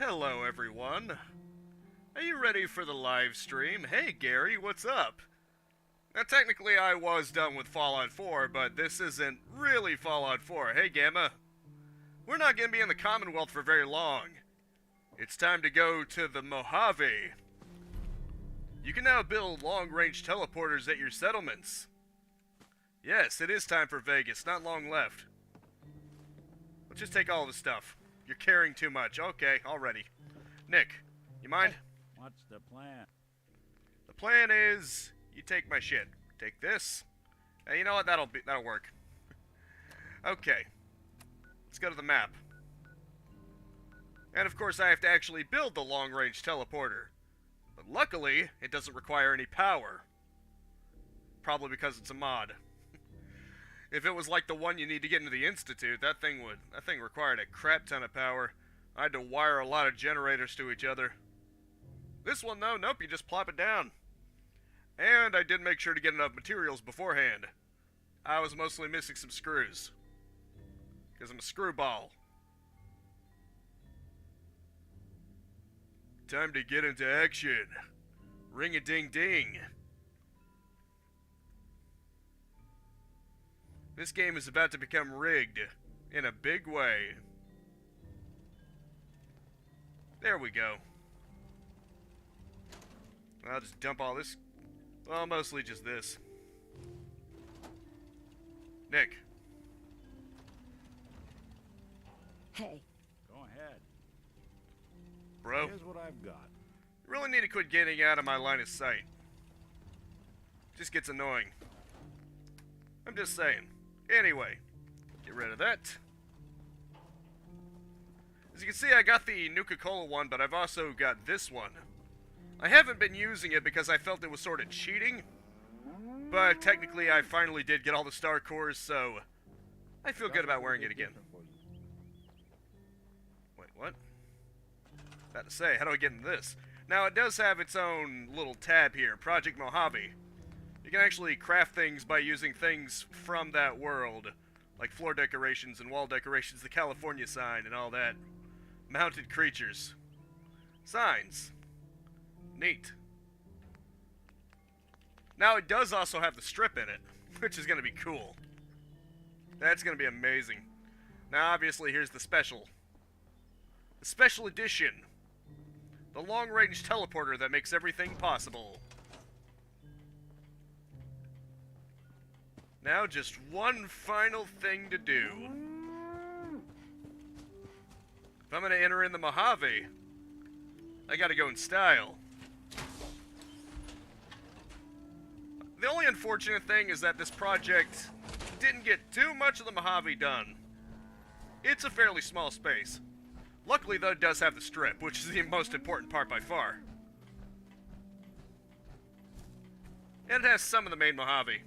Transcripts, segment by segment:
Hello, everyone. Are you ready for the live stream? Hey, Gary, what's up? Now, technically, I was done with Fallout 4, but this isn't really Fallout 4. Hey, Gamma. We're not going to be in the Commonwealth for very long. It's time to go to the Mojave. You can now build long-range teleporters at your settlements. Yes, it is time for Vegas. Not long left. Let's just take all the stuff. You're carrying too much. Okay, already. Nick, you mind? What's the plan? The plan is you take my shit. Take this. Hey, you know what? That'll work. Okay. Let's go to the map. And of course I have to actually build the long-range teleporter. But luckily, it doesn't require any power. Probably because it's a mod. If it was like the one you need to get into the Institute, that thing required a crap ton of power. I had to wire a lot of generators to each other. This one, though, nope, you just plop it down. And I did make sure to get enough materials beforehand. I was mostly missing some screws. Because I'm a screwball. Time to get into action. Ring-a-ding-ding. This game is about to become rigged. In a big way. There we go. I'll just dump all this. Well, mostly just this. Nick. Hey. Go ahead. Bro. Here's what I've got. You really need to quit getting out of my line of sight. Just gets annoying. I'm just saying. Anyway, get rid of that. As you can see, I got the Nuka-Cola one, but I've also got this one. I haven't been using it because I felt it was sort of cheating. But technically, I finally did get all the star cores, so I feel good about wearing it again. Wait, what? About to say, how do I get into this? Now, it does have its own little tab here, Project Mojave. You can actually craft things by using things from that world, like floor decorations and wall decorations, the California sign and all that. Mounted creatures. Signs. Neat. Now, it does also have the strip in it, which is going to be cool. That's going to be amazing. Now, obviously, here's the special. The special edition. The long-range teleporter that makes everything possible. Now, just one final thing to do. If I'm going to enter in the Mojave, I got to go in style. The only unfortunate thing is that this project didn't get too much of the Mojave done. It's a fairly small space. Luckily, though, it does have the strip, which is the most important part by far. And it has some of the main Mojave.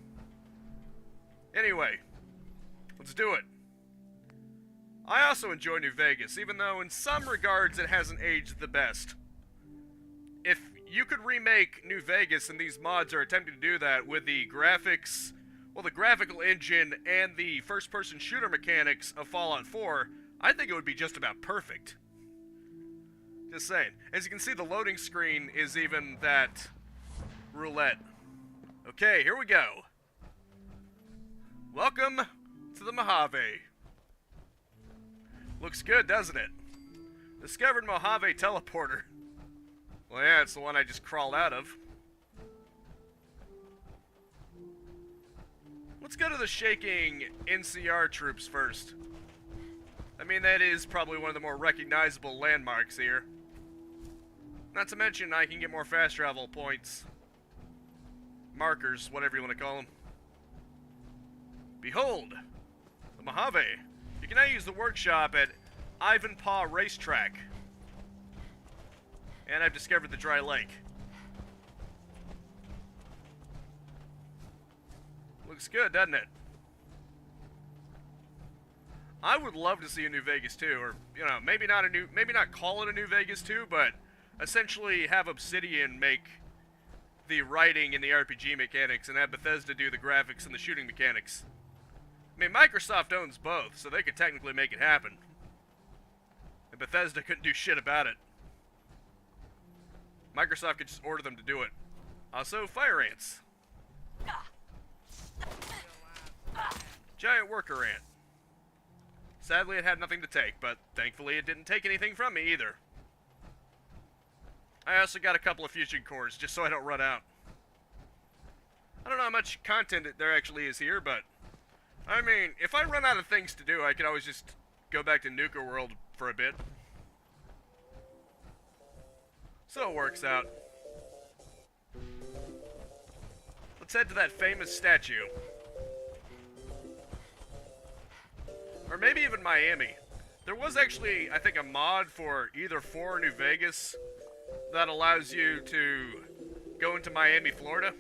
Anyway, let's do it. I also enjoy New Vegas, even though in some regards it hasn't aged the best. If you could remake New Vegas, and these mods are attempting to do that with the graphics, well, the graphical engine and the first-person shooter mechanics of Fallout 4, I think it would be just about perfect. Just saying. As you can see, the loading screen is even that roulette. Okay, here we go. Welcome to the Mojave. Looks good, doesn't it? Discovered Mojave teleporter. Well, yeah, it's the one I just crawled out of. Let's go to the shaking NCR troops first. I mean, that is probably one of the more recognizable landmarks here. Not to mention, I can get more fast travel points. Markers, whatever you want to call them. Behold, the Mojave. You can now use the workshop at Ivanpah Racetrack. And I've discovered the dry lake. Looks good, doesn't it? I would love to see a New Vegas 2, or, you know, maybe not call it a New Vegas 2, but essentially have Obsidian make the writing and the RPG mechanics and have Bethesda do the graphics and the shooting mechanics. I mean, Microsoft owns both, so they could technically make it happen. And Bethesda couldn't do shit about it. Microsoft could just order them to do it. Also, fire ants. Giant worker ant. Sadly, it had nothing to take, but thankfully it didn't take anything from me either. I also got a couple of fusion cores, just so I don't run out. I don't know how much content there actually is here, but... I mean, if I run out of things to do, I can always just go back to Nuka World for a bit. So it works out. Let's head to that famous statue. Or maybe even Miami. There was actually, I think, a mod for either 4 or New Vegas that allows you to go into Miami, Florida.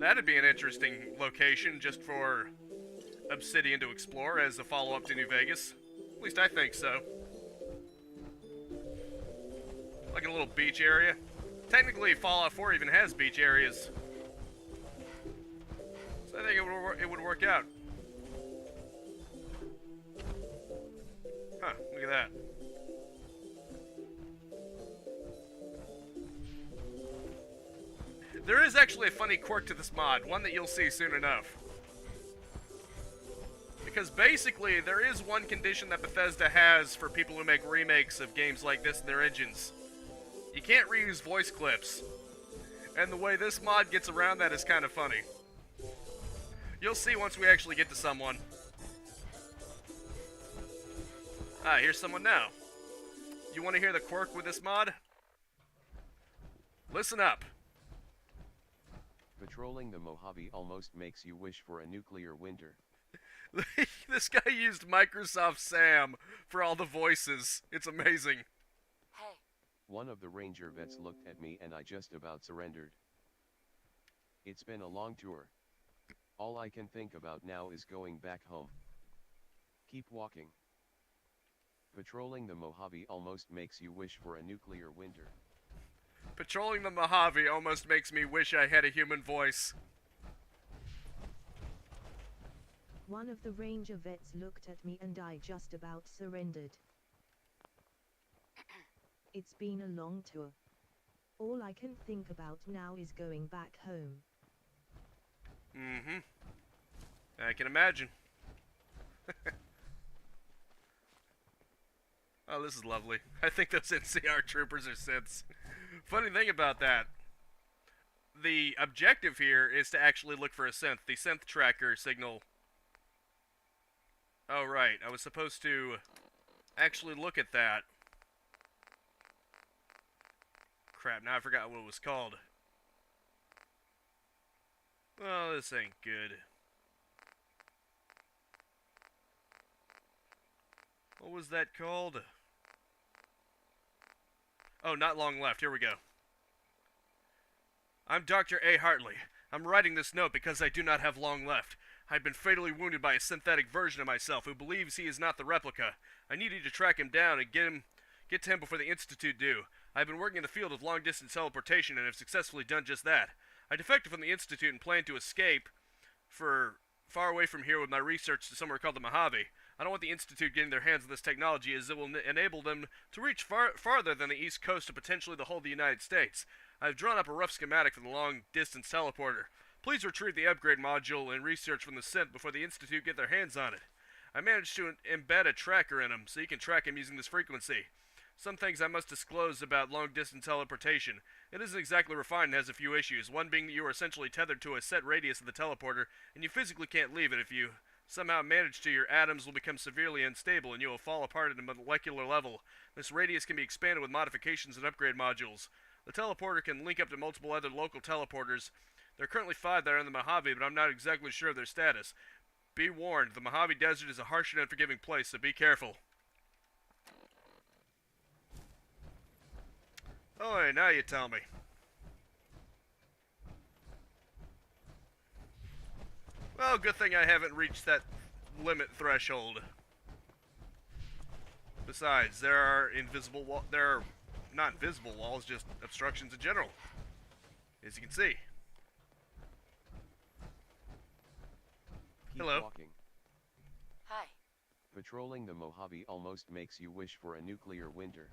That'd be an interesting location just for Obsidian to explore as a follow-up to New Vegas. At least I think so. Like a little beach area. Technically, Fallout 4 even has beach areas. So I think it would work out. Huh, look at that. There is actually a funny quirk to this mod, one that you'll see soon enough. Because basically, there is one condition that Bethesda has for people who make remakes of games like this in their engines. You can't reuse voice clips. And the way this mod gets around that is kind of funny. You'll see once we actually get to someone. Ah, here's someone now. You want to hear the quirk with this mod? Listen up. Patrolling the Mojave almost makes you wish for a nuclear winter. This guy used Microsoft Sam for all the voices. It's amazing. Hey. One of the ranger vets looked at me and I just about surrendered. It's been a long tour. All I can think about now is going back home. Keep walking. Patrolling the Mojave almost makes you wish for a nuclear winter. Patrolling the Mojave almost makes me wish I had a human voice. One of the ranger vets looked at me and I just about surrendered. It's been a long tour. All I can think about now is going back home. Mm-hmm. I can imagine. Oh, this is lovely. I think those NCR troopers are synths. Funny thing about that, the objective here is to actually look for a synth. The synth tracker signal. Oh, right. I was supposed to actually look at that. Crap, now I forgot what it was called. Well, this ain't good. What was that called? Oh, not long left. Here we go. I'm Dr. A. Hartley. I'm writing this note because I do not have long left. I've been fatally wounded by a synthetic version of myself who believes he is not the replica. I need you to track him down and get to him before the Institute do. I've been working in the field of long-distance teleportation and have successfully done just that. I defected from the Institute and plan to escape for far away from here with my research to somewhere called the Mojave. I don't want the Institute getting their hands on this technology as it will enable them to reach farther than the East Coast and potentially the whole of the United States. I've drawn up a rough schematic for the long-distance teleporter. Please retrieve the upgrade module and research from the synth before the Institute get their hands on it. I managed to embed a tracker in him so you can track him using this frequency. Some things I must disclose about long-distance teleportation. It isn't exactly refined and has a few issues, one being that you are essentially tethered to a set radius of the teleporter, and you physically can't leave it. If you somehow manage to, your atoms will become severely unstable and you will fall apart at a molecular level. This radius can be expanded with modifications and upgrade modules. The teleporter can link up to multiple other local teleporters. There are currently 5 that are in the Mojave, but I'm not exactly sure of their status. Be warned, the Mojave Desert is a harsh and unforgiving place, so be careful. Oh, now you tell me. Well, good thing I haven't reached that limit threshold. Besides, there are not invisible walls, just obstructions in general. As you can see. Keep Hello. walking. Hi. Patrolling the Mojave almost makes you wish for a nuclear winter.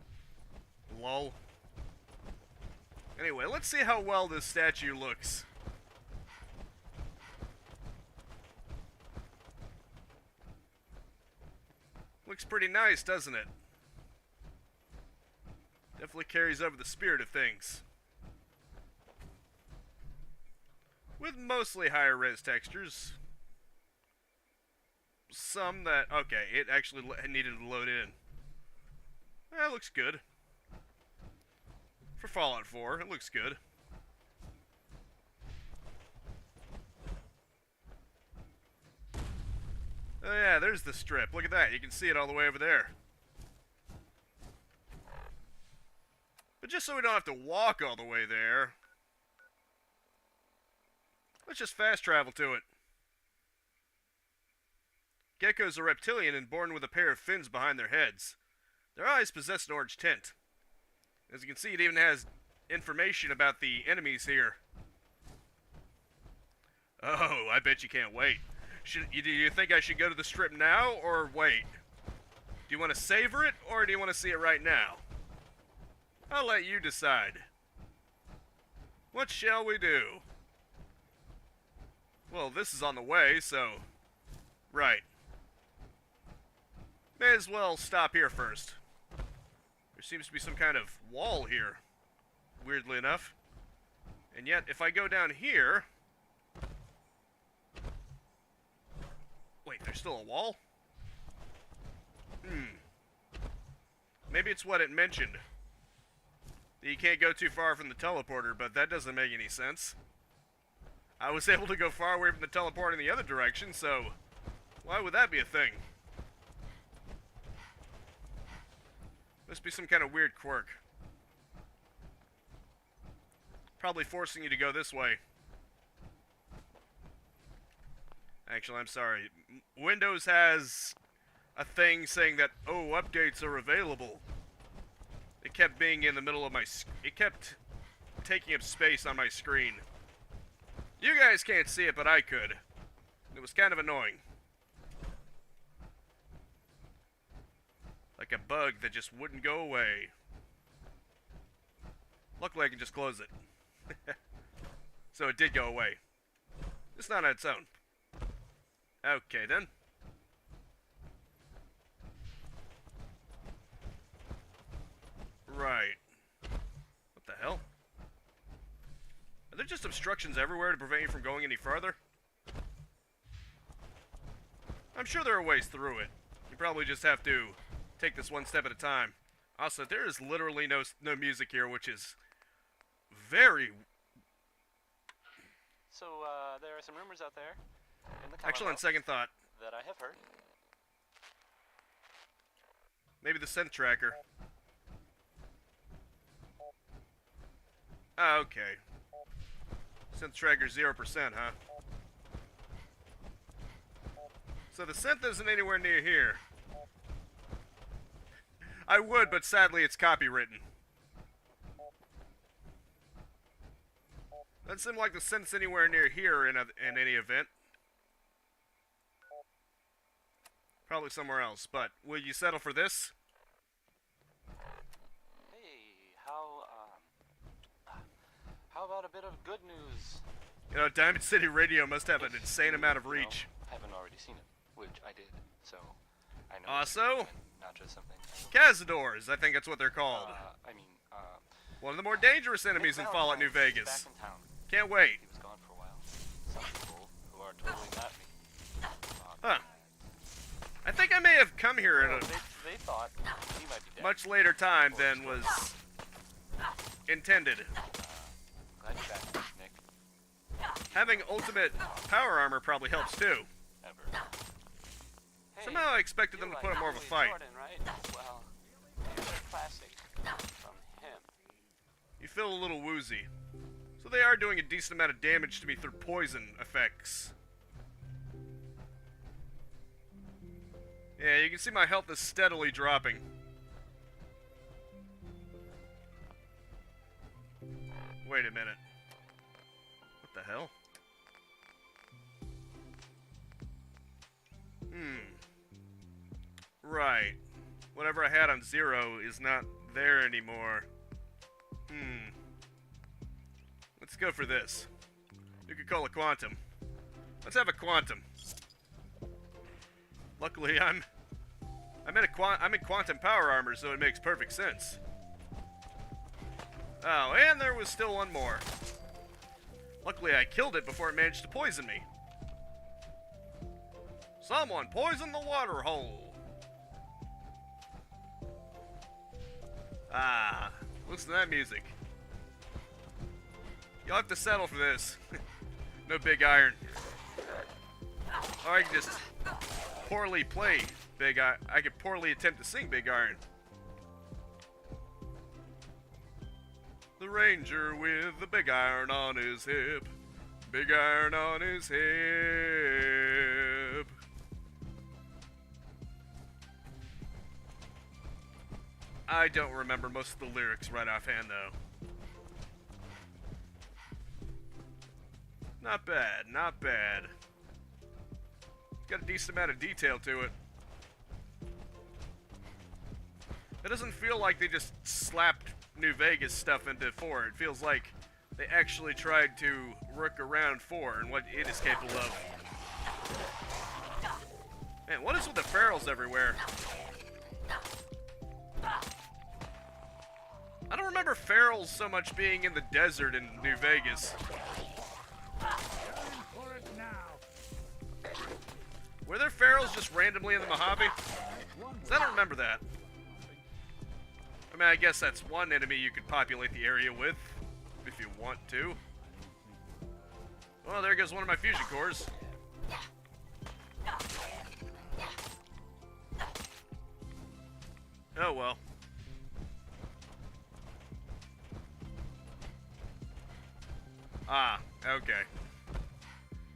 Lol. Anyway, let's see how well this statue looks. Looks pretty nice, doesn't it? Definitely carries over the spirit of things. With mostly higher res textures. Some that... Okay, it actually needed to load in. That looks good. For Fallout 4, it looks good. Oh yeah, there's the strip. Look at that. You can see it all the way over there. But just so we don't have to walk all the way there, let's just fast travel to it. Geckos are reptilian and born with a pair of fins behind their heads. Their eyes possess an orange tint. As you can see, it even has information about the enemies here. Oh, I bet you can't wait. Do you think I should go to the strip now, or wait? Do you want to savor it, or do you want to see it right now? I'll let you decide. What shall we do? Well, this is on the way, so... Right. May as well stop here first. There seems to be some kind of wall here, weirdly enough. And yet, if I go down here... Wait, there's still a wall? Maybe it's what it mentioned. That you can't go too far from the teleporter, but that doesn't make any sense. I was able to go far away from the teleporter in the other direction, so... Why would that be a thing? Must be some kind of weird quirk. Probably forcing you to go this way. Actually, I'm sorry. Windows has a thing saying that, oh, updates are available. It kept being in the middle of my... It kept taking up space on my screen. You guys can't see it, but I could. It was kind of annoying. Like a bug that just wouldn't go away. Luckily, I can just close it. So it did go away. It's not on its own. Okay, then. Right. What the hell? Are there just obstructions everywhere to prevent you from going any farther? I'm sure there are ways through it. You probably just have to take this one step at a time. Also, there is literally no music here, which is very... So, there are some rumors out there in the Commonwealth Actually, on second thought, that I have heard. maybe the synth tracker. Oh, okay. Synth tracker 0%, huh? So the synth isn't anywhere near here. I would, but sadly it's copywritten. Doesn't seem like the synth's anywhere near here in any event. Probably somewhere else, but will you settle for this? Hey, how about a bit of good news? You know, Diamond City Radio must have an insane amount of reach. Haven't already seen it, which I did, so I know. Also, it's not just something. Cazadors, I think that's what they're called. One of the more dangerous enemies in Nick Fallout New Valentine's Vegas. Back in town. Can't wait. He was gone for a while. Some people who are totally not me. Huh. I think I may have come here at a They thought he might be dead. much later time than was intended. Glad you're back, Nick. Having ultimate power armor probably helps too. Ever. Hey, Somehow I expected them to put up more of a fight. Jordan, right? Well, here's a classic from him. You feel a little woozy. So they are doing a decent amount of damage to me through poison effects. Yeah, you can see my health is steadily dropping. Wait a minute. What the hell? Right. Whatever I had on 0 is not there anymore. Let's go for this. Nuka-Cola Quantum. Let's have a Quantum. Luckily, I'm in Quantum Power Armor, so it makes perfect sense. Oh, and there was still one more. Luckily, I killed it before it managed to poison me. Someone poisoned the water hole. Ah, listen to that music. You'll have to settle for this. No big iron. Or I can just poorly play big iron. I could poorly attempt to sing Big Iron. The ranger with the big iron on his hip. Big iron on his hip. I don't remember most of the lyrics right offhand, though. Not bad, not bad. Got a decent amount of detail to it. It doesn't feel like they just slapped New Vegas stuff into 4. It feels like they actually tried to work around 4 and what it is capable of. Man, what is with the ferals everywhere? I don't remember ferals so much being in the desert in New Vegas. For it now. Were there ferals just randomly in the Mojave? 'Cause I don't remember that. I mean, I guess that's one enemy you could populate the area with, if you want to. Well, there goes one of my fusion cores. Oh well. Ah, okay.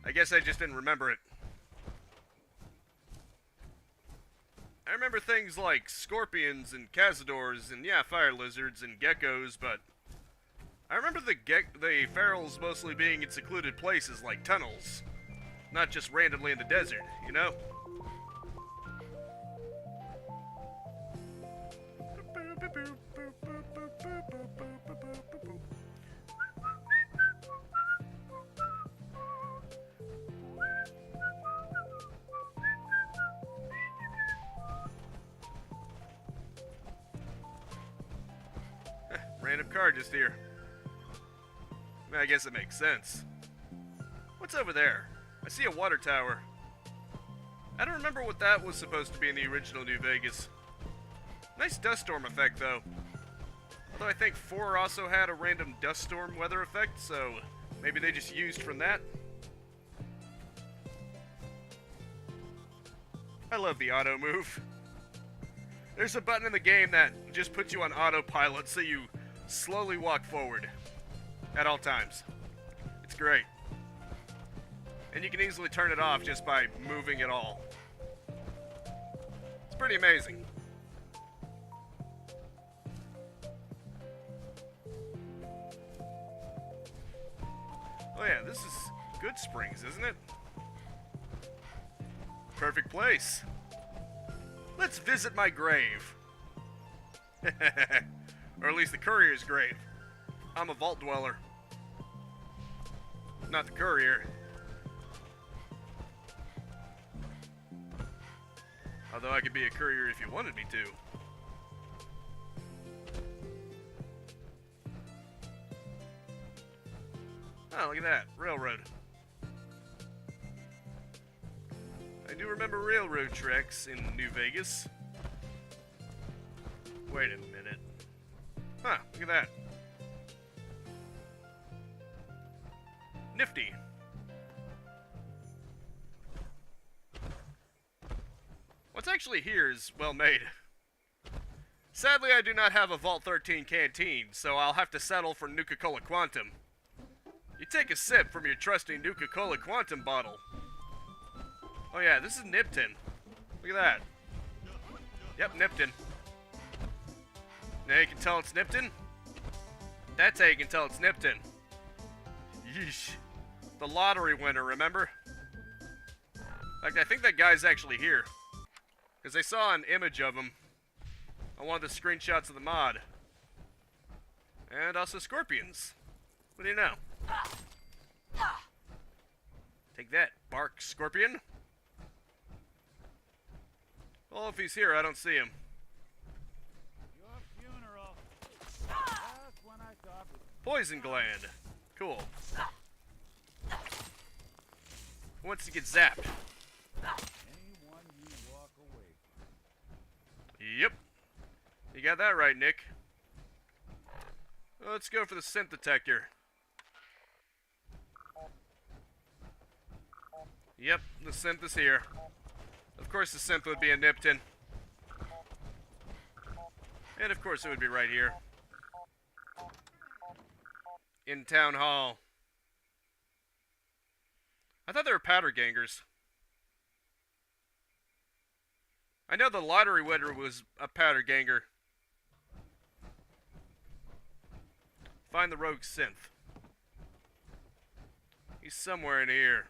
I guess I just didn't remember it. I remember things like scorpions and cazadors and, yeah, fire lizards and geckos, but I remember the ferals mostly being in secluded places like tunnels, not just randomly in the desert, you know? Random car just here. I mean, I guess it makes sense. What's over there? I see a water tower. I don't remember what that was supposed to be in the original New Vegas. Nice dust storm effect, though. Although I think 4 also had a random dust storm weather effect, so maybe they just used from that. I love the auto move. There's a button in the game that just puts you on autopilot so you slowly walk forward at all times. It's great. And you can easily turn it off just by moving it all. It's pretty amazing. Oh yeah, this is Good Springs, isn't it? Perfect place. Let's visit my grave. Or at least the courier's grave. I'm a vault dweller. Not the courier. Although I could be a courier if you wanted me to. Oh, look at that. Railroad. I do remember railroad tracks in New Vegas. Wait a minute. Huh, look at that. Nifty. What's actually here is well made. Sadly, I do not have a Vault 13 canteen, so I'll have to settle for Nuka-Cola Quantum. You take a sip from your trusty Nuka-Cola Quantum bottle. Oh yeah, this is Nipton. Look at that. Yep, Nipton. Now you can tell it's Nipton? That's how you can tell it's Nipton. Yeesh. The lottery winner, remember? In fact, I think that guy's actually here. Because I saw an image of him on one of the screenshots of the mod. And also scorpions. What do you know? Take that, bark scorpion. Well, if he's here, I don't see him. Your funeral. Just when I thought. Poison gland. Cool. Who wants to get zapped? Anyone you walk away from. Yep. You got that right, Nick. Let's go for the scent detector. Yep, the synth is here. Of course the synth would be in Nipton. And of course it would be right here. In Town Hall. I thought they were powder gangers. I know the lottery winner was a powder ganger. Find the rogue synth. He's somewhere in here.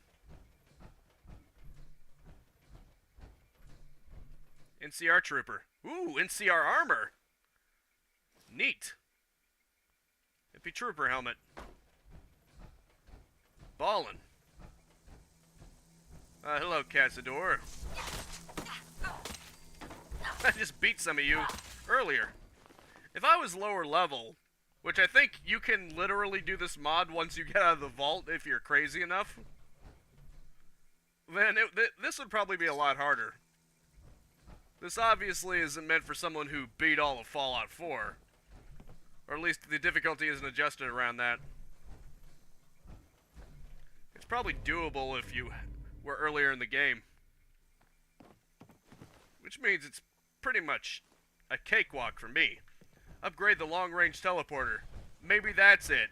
NCR trooper. Ooh, NCR armor. Neat. Hippie trooper helmet. Ballin'. Hello, Cazador. I just beat some of you earlier. If I was lower level, which I think you can literally do this mod once you get out of the vault if you're crazy enough, then this would probably be a lot harder. This obviously isn't meant for someone who beat all of Fallout 4. Or at least the difficulty isn't adjusted around that. It's probably doable if you were earlier in the game. Which means it's pretty much a cakewalk for me. Upgrade the long-range teleporter. Maybe that's it.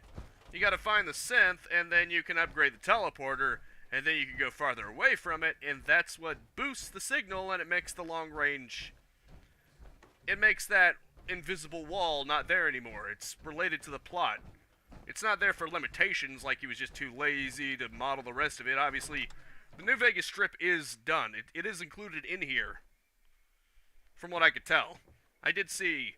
You gotta find the synth, and then you can upgrade the teleporter, and then you can go farther away from it, and that's what boosts the signal, and it makes the long-range... It makes that invisible wall not there anymore. It's related to the plot. It's not there for limitations, like he was just too lazy to model the rest of it. Obviously, the New Vegas Strip is done. It is included in here, from what I could tell. I did see...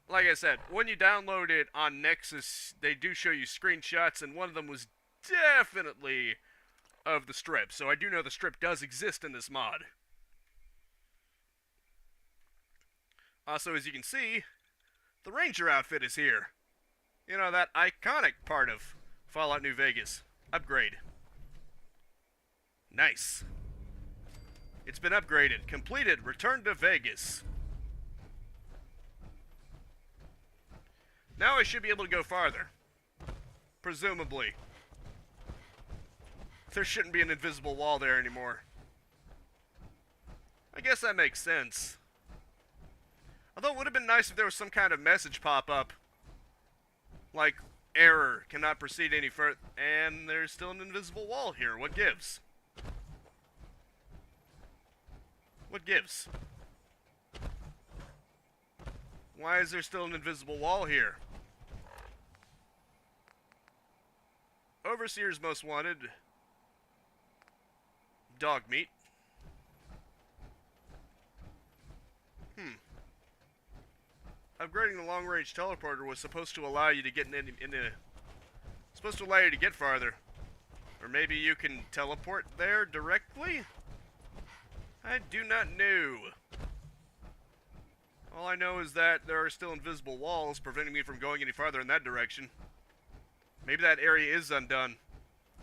Like I said, when you download it on Nexus, they do show you screenshots, and one of them was definitely of the Strip. So I do know the Strip does exist in this mod. Also, as you can see, the Ranger outfit is here. You know, that iconic part of Fallout New Vegas. Upgrade. Nice. It's been upgraded. Completed. Return to Vegas. Now I should be able to go farther. Presumably. There shouldn't be an invisible wall there anymore. I guess that makes sense. Although it would have been nice if there was some kind of message pop up. Like, error, cannot proceed any further. And there's still an invisible wall here. What gives? What gives? Why is there still an invisible wall here? Overseer's most wanted. Dog meat. Upgrading the long-range teleporter was supposed to allow you to get supposed to allow you to get farther. Or maybe you can teleport there directly? I do not know. All I know is that there are still invisible walls preventing me from going any farther in that direction. Maybe that area is undone.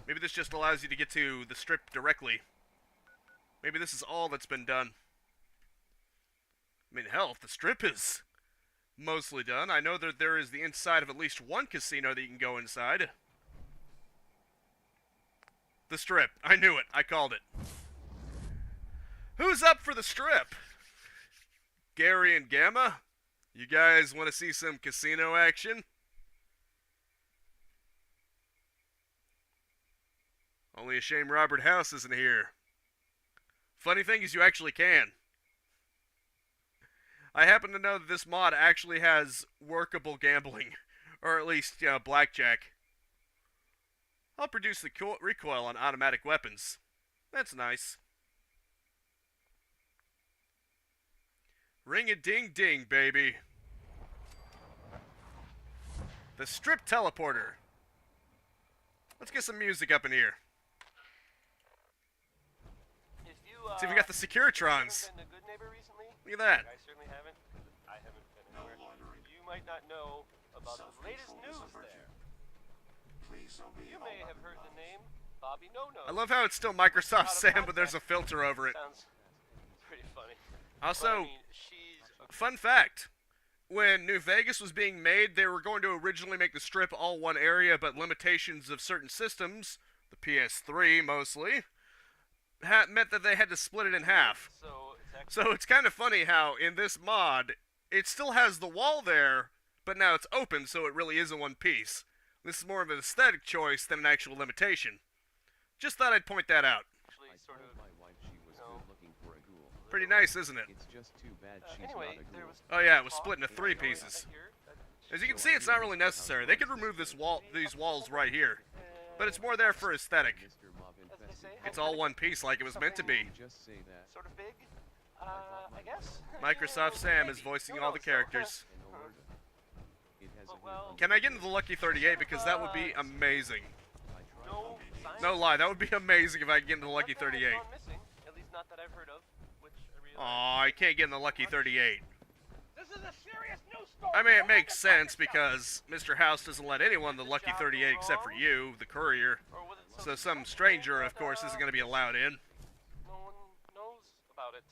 Maybe this just allows you to get to the Strip directly. Maybe this is all that's been done. I mean, hell, if the Strip is mostly done, I know that there is the inside of at least one casino that you can go inside. The Strip. I knew it. I called it. Who's up for the Strip? Gary and Gamma? You guys want to see some casino action? Only a shame Robert House isn't here. Funny thing is you actually can. I happen to know that this mod actually has workable gambling. Or at least, blackjack. I'll produce the recoil on automatic weapons. That's nice. Ring-a-ding-ding, baby. The Strip teleporter. Let's get some music up in here. If you, See if we got the Securitrons. haven't been a good neighbor recently, Look at that. I certainly haven't, 'cause I haven't been anywhere. You might not know about the latest news there. You may have heard the name Bobby No-No. I love how it's still Microsoft Sam, but there's a filter over it. Sounds pretty funny. Also, But, I mean, she's a fun fact. When New Vegas was being made, they were going to originally make the strip all one area, but limitations of certain systems, the PS3 mostly, meant that they had to split it in half. so it's actually So it's kind of funny how in this mod, it still has the wall there, but now it's open, so it really is in one piece. This is more of an aesthetic choice than an actual limitation. Just thought I'd point that out. actually I sort told of. my wife she was No. good looking for a ghoul. Pretty nice, isn't it? It's just too bad she's Anyway, not a there ghoul. was. Oh yeah, it was talk split into 3 going on pieces. here that As you can see, it's not really necessary. They could remove these walls right here, but it's more there for aesthetic. Mr. Mob as they infested. say, It's all one piece like it was meant to be. You just say that. sort of big. I guess. Microsoft Sam is Maybe. voicing Who all the knows? characters. And Alerta. It has a But, well, good Can I get into the Lucky 38 because that would be amazing. I tried No signs. No lie, that would be amazing if I could get into the Lucky Nothing has 38. gone missing, at least not that I've heard of, which I realize. Aw, I can't get in the Lucky 38. This is a serious news story. I mean, it makes sense because Mr. House doesn't let anyone in the Lucky 38 except for you, the courier. Or was it So some stranger, of course, isn't going to be allowed in. No one knows about it.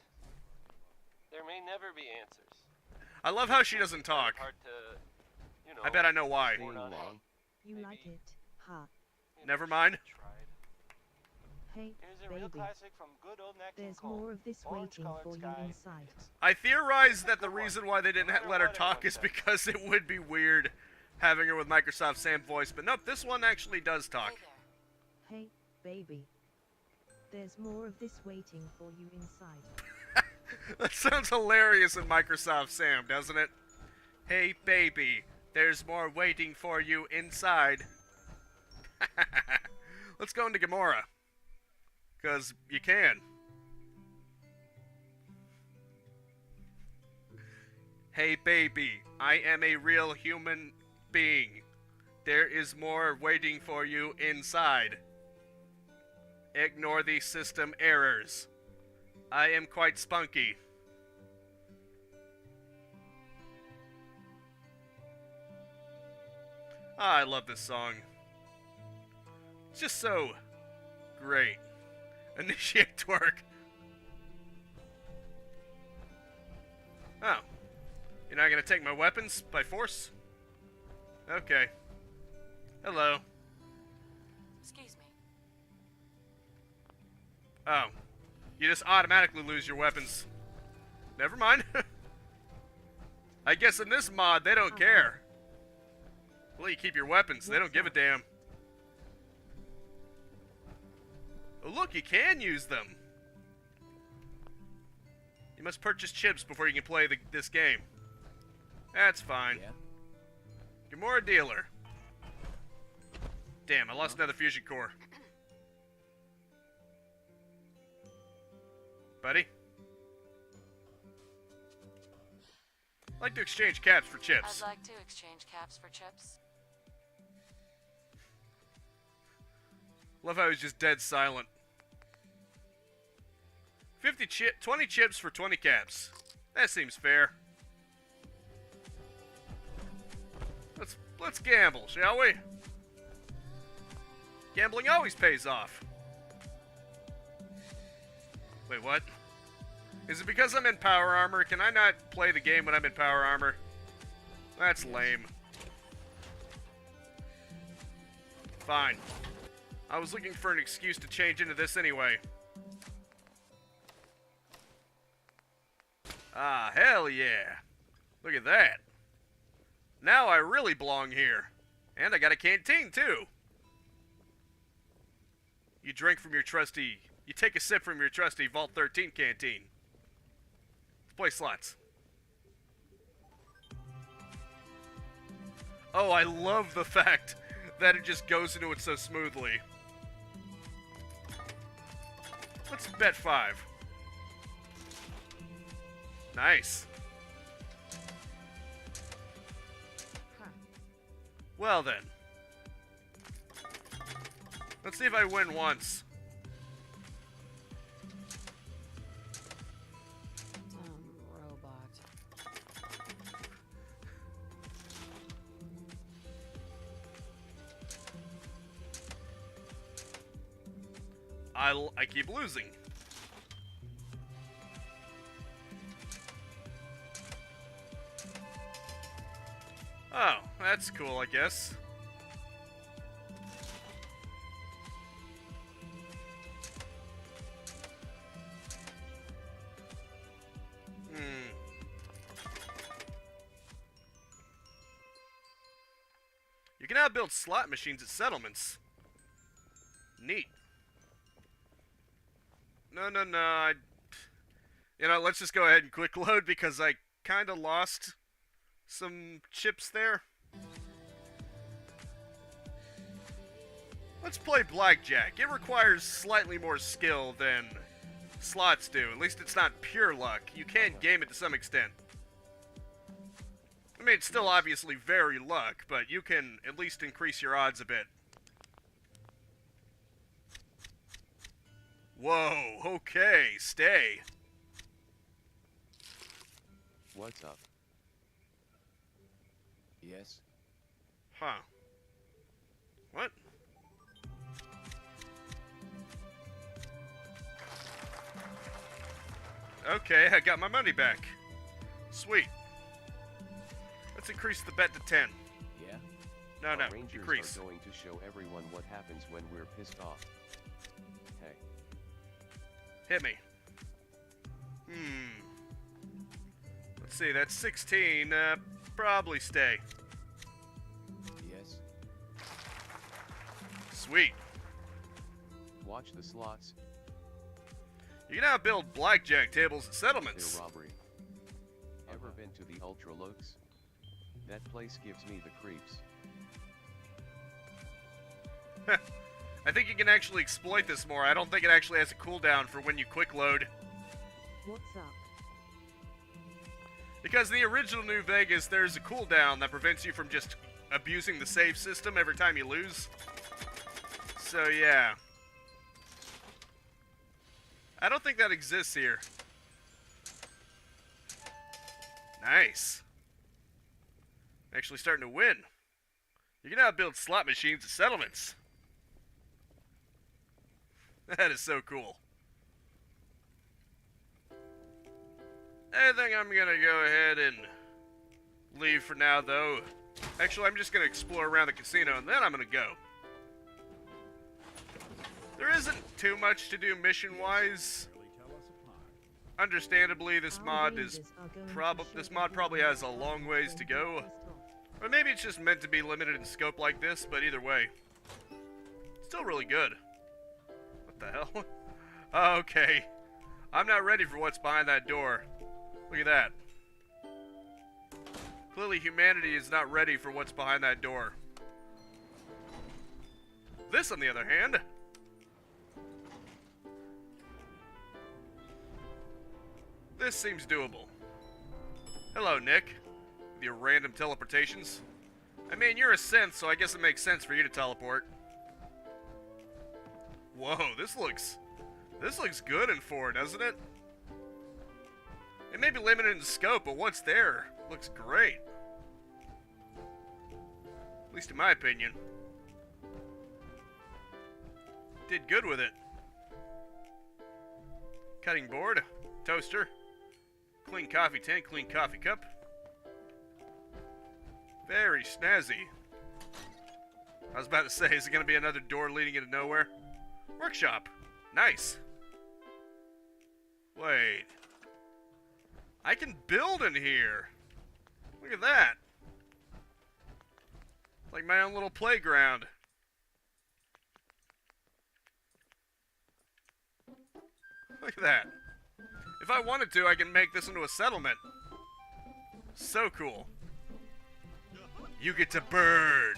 There may never be answers. I love how she doesn't talk. Hard to, you know. I bet I know why. staying long. You Maybe. like it, huh? you know, Never mind. tried. Hey, Here's a real baby. classic from good old Nat King There's Cole. more of this waiting Orange-colored for you sky. inside. I theorize that the reason why they didn't let her talk is because it would be weird having her with Microsoft Sam voice. But nope, this one actually does talk. Hey there. Hey, baby. There's more of this waiting for you inside. That sounds hilarious in Microsoft Sam, doesn't it? Hey, baby, there's more waiting for you inside. Let's go into Gamora. Because you can. Hey, baby, I am a real human being. There is more waiting for you inside. Ignore the system errors. I am quite spunky. Ah, I love this song. It's just so great. Initiate twerk. Oh. You're not gonna take my weapons by force? Okay. Hello. Excuse me. Oh. You just automatically lose your weapons. Never mind. I guess in this mod, they don't care. Well, you keep your weapons. They don't give a damn. Oh, look, you can use them. You must purchase chips before you can play this game. That's fine. Gamora dealer. Damn, I lost another fusion core. Buddy? I'd like to exchange caps for chips. I'd like to exchange caps for chips. Love how he's just dead silent. 20 chips for 20 caps. That seems fair. Let's gamble, shall we? Gambling always pays off. Wait, what? Is it because I'm in power armor? Can I not play the game when I'm in power armor? That's lame. Fine. I was looking for an excuse to change into this anyway. Ah, hell yeah. Look at that. Now I really belong here. And I got a canteen, too. You drink from your trusty... You take a sip from your trusty Vault 13 canteen. Let's play slots. Oh, I love the fact that it just goes into it so smoothly. Let's bet 5. Nice. Huh. Well then. Let's see if I win once. Robot. I keep losing. Oh, that's cool, I guess. You can now build slot machines at settlements. Neat. No. You know, let's just go ahead and quick load because I kind of lost some chips there. Let's play blackjack. It requires slightly more skill than slots do. At least it's not pure luck. You can game it to some extent. I mean, it's still obviously very luck, but you can at least increase your odds a bit. Whoa, okay, stay. What's up? Yes? Huh. What? Okay, I got my money back. Sweet. Let's increase the bet to 10. Yeah? No, Our no, Rangers decrease. are going to show everyone what happens when we're pissed off. Hey. Hit me. Let's see, that's 16. Probably stay. Yes? Sweet. Watch the slots. You can now build blackjack tables at Their settlements. robbery. Ever been to the Ultra Looks? That place gives me the creeps. I think you can actually exploit this more. I don't think it actually has a cooldown for when you quick load. What's up? Because in the original New Vegas, there's a cooldown that prevents you from just abusing the save system every time you lose. So yeah. I don't think that exists here. Nice. Actually starting to win. You can now build slot machines at settlements. That is so cool. I think I'm gonna go ahead and leave for now, though. Actually, I'm just gonna explore around the casino, and then I'm gonna go. There isn't too much to do mission-wise. Really tell us apart. Understandably, this Our mod is Rangers are going to this show mod probably everyone has a what long happens ways when to we're go. pissed off. Or maybe it's just meant to be limited in scope like this, but either way. Still really good. What the hell? Okay. I'm not ready for what's behind that door. Look at that. Clearly humanity is not ready for what's behind that door. This, on the other hand... This seems doable. Hello, Nick. With your random teleportations. I mean, you're a synth, so I guess it makes sense for you to teleport. Whoa, this looks good in 4, doesn't it? It may be limited in scope, but what's there looks great. At least in my opinion. Did good with it. Cutting board, toaster, clean coffee tank, clean coffee cup. Very snazzy. I was about to say, is it going to be another door leading into nowhere? Workshop. Nice. Wait. I can build in here. Look at that. It's like my own little playground. Look at that. If I wanted to, I can make this into a settlement. So cool. You get to burn.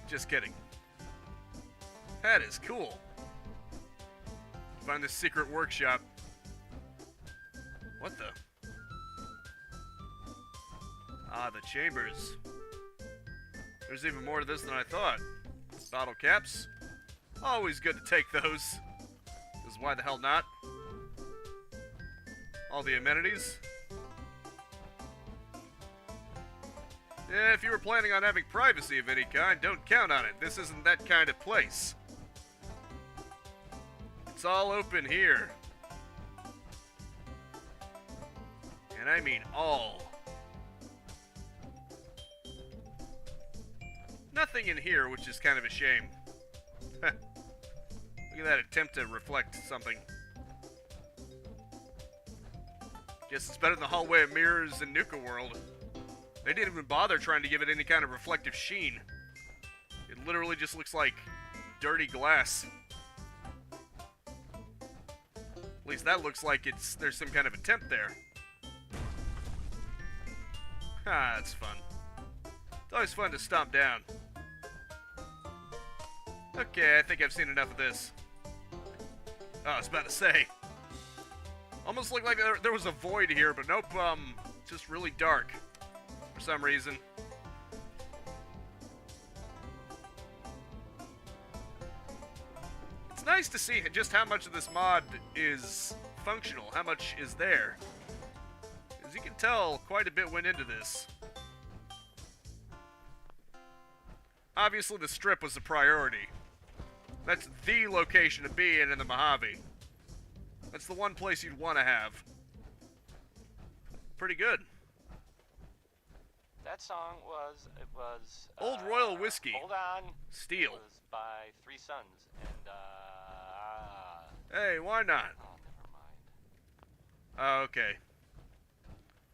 Just kidding. That is cool. Find this secret workshop. What the? Ah, the chambers. There's even more to this than I thought. Bottle caps. Always good to take those. Because why the hell not? All the amenities. Yeah, if you were planning on having privacy of any kind, don't count on it. This isn't that kind of place. It's all open here. And I mean all. Nothing in here, which is kind of a shame. Look at that attempt to reflect something. Guess it's better than the hallway of mirrors in Nuka World. They didn't even bother trying to give it any kind of reflective sheen. It literally just looks like dirty glass. At least that looks like there's some kind of attempt there. Ah, that's fun. It's always fun to stomp down. Okay, I think I've seen enough of this. Oh, I was about to say. Almost looked like there was a void here, but nope, just really dark. For some reason. It's nice to see just how much of this mod is functional, how much is there. As you can tell, quite a bit went into this. Obviously, the strip was a priority. That's the location to be in the Mojave. That's the one place you'd want to have. Pretty good. That song was Old Royal Whiskey. Hold on. Steel. It was by Three Sons, and Hey, why not? oh, never mind. Oh, okay.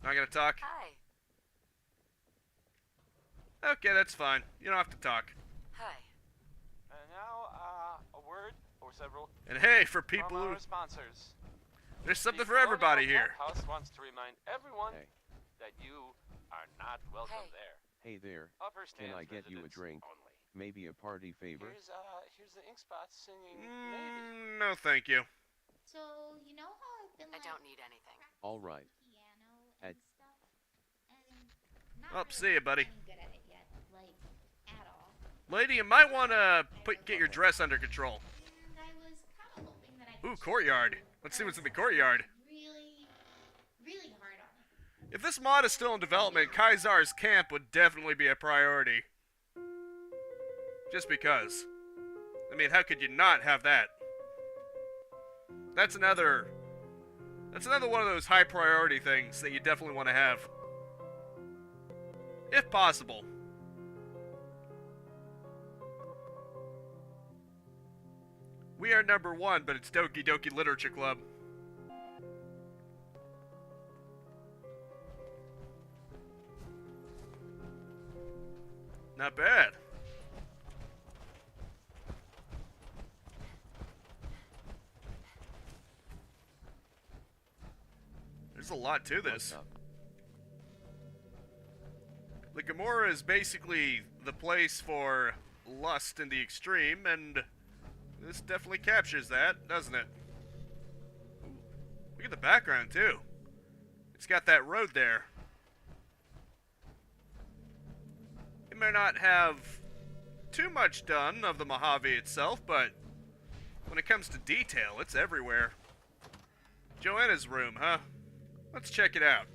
Not gonna talk? Hi. Okay, that's fine. You don't have to talk. Hi. And now, a word or several And hey, for people from who... our sponsors. There's something The for everybody Colonial here. Tap House wants to remind everyone Hey. that you are not welcome Hey. there. Hey there, Upper can stands I get you a residents drink? Only. Maybe a party favor? Here's the ink spot singing maybe. No, thank you. So, you know how I've been I like don't need anything. All right. piano At- and stuff? And not Oh, really see ya, buddy. any good at it yet, like, at all. Lady, you might want to get your dress under control. And I was kind of hoping that I could Ooh, show courtyard. you Let's see what's in the because courtyard. I was really, really hard on it. If this mod is still in development, Kaisar's camp would definitely be a priority. Just because. I mean, how could you not have that? That's another one of those high priority things that you definitely want to have. If possible. We are number 1, but it's Doki Doki Literature Club. Not bad. There's a lot to What's this. up? The Gomorrah is basically the place for lust in the extreme, and this definitely captures that, doesn't it? Ooh, look at the background, too. It's got that road there. It may not have too much done of the Mojave itself, but when it comes to detail, it's everywhere. Joanna's room, huh? Let's check it out.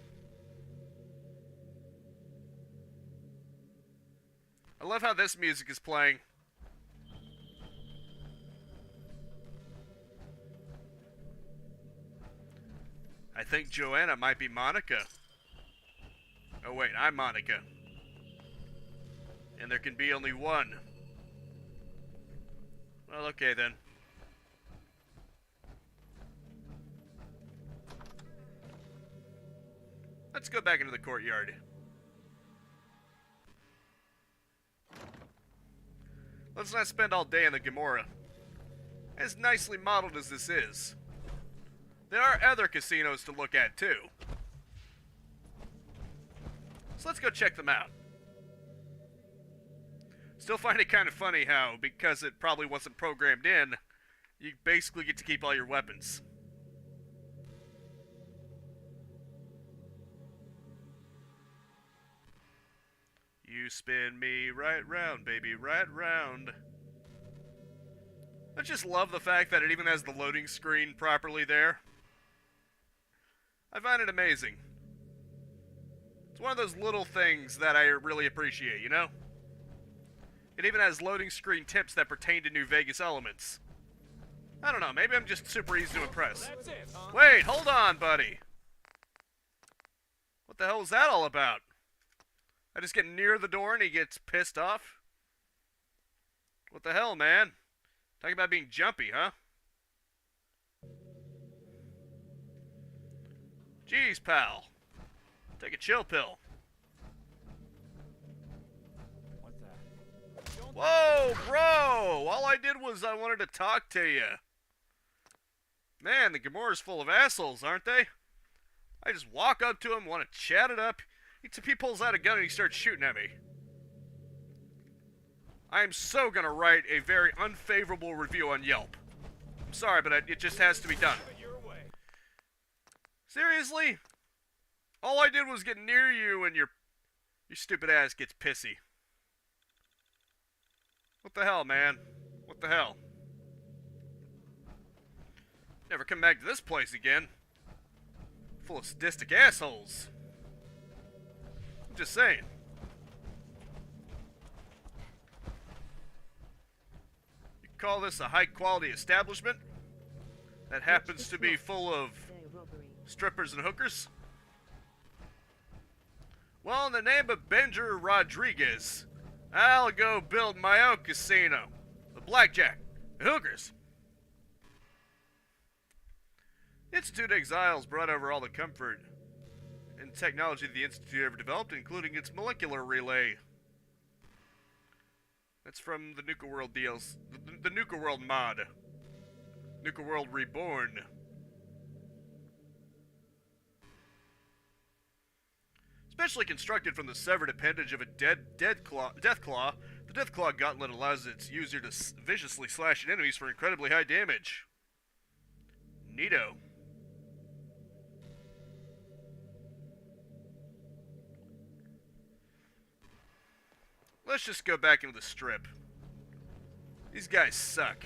I love how this music is playing. I think Joanna might be Monica. Oh wait, I'm Monica. And there can be only one. Well, okay then. Let's go back into the courtyard. Let's not spend all day in the Gomorrah. As nicely modeled as this is, there are other casinos to look at too. So let's go check them out. Still find it kind of funny how, because it probably wasn't programmed in, you basically get to keep all your weapons. You spin me right round, baby, right round. I just love the fact that it even has the loading screen properly there. I find it amazing. It's one of those little things that I really appreciate, you know? It even has loading screen tips that pertain to New Vegas elements. I don't know, maybe I'm just super easy to impress. That's it, huh? Wait, hold on, buddy. What the hell is that all about? I just get near the door and he gets pissed off? What the hell, man? Talking about being jumpy, huh? Jeez, pal. Take a chill pill. What's that? Whoa, bro! All I did was I wanted to talk to you. Man, the Gamora's full of assholes, aren't they? I just walk up to him, want to chat it up. He pulls out a gun and he starts shooting at me. I am so gonna write a very unfavorable review on Yelp. I'm sorry, but it just has to be done. Your way. Seriously? All I did was get near you and your stupid ass gets pissy. What the hell, man? What the hell? Never come back to this place again. Full of sadistic assholes. I'm just saying. You call this a high-quality establishment that happens to be full of Their robbery. strippers and hookers? Well, in the name of Benjer Rodriguez, I'll go build my own casino. The blackjack. The hookers. Institute Exiles brought over all the comfort and technology the Institute ever developed, including its molecular relay. That's from the Nuka World deals. The Nuka World mod. Nuka World Reborn. Specially constructed from the severed appendage of a death claw, the Death Claw Gauntlet allows its user to viciously slash at enemies for incredibly high damage. Neato. Let's just go back into the strip. These guys suck.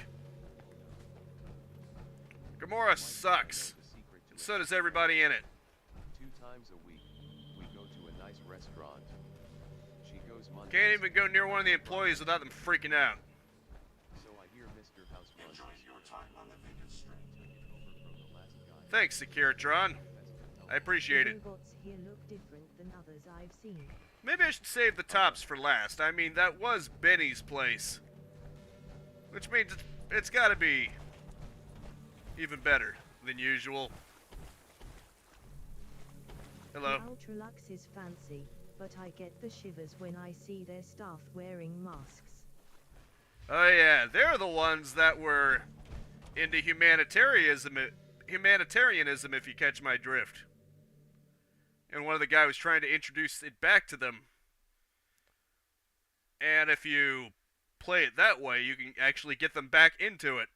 Gamora sucks. And so does everybody in it. 2 times a week, we go to a nice restaurant. She goes Monday. Can't even go near one of the employees without them freaking out. So I hear Mr. House runs. Thanks, Securitron. I appreciate The it. robots here look different than others I've seen. Maybe I should save the tops for last. I mean, that was Benny's place. Which means it's gotta be even better than usual. Hello. The Ultralux is fancy, but I get the shivers when I see their staff wearing masks. Oh yeah, they're the ones that were into humanitarianism, if you catch my drift. And one of the guys was trying to introduce it back to them. And if you play it that way, you can actually get them back into it.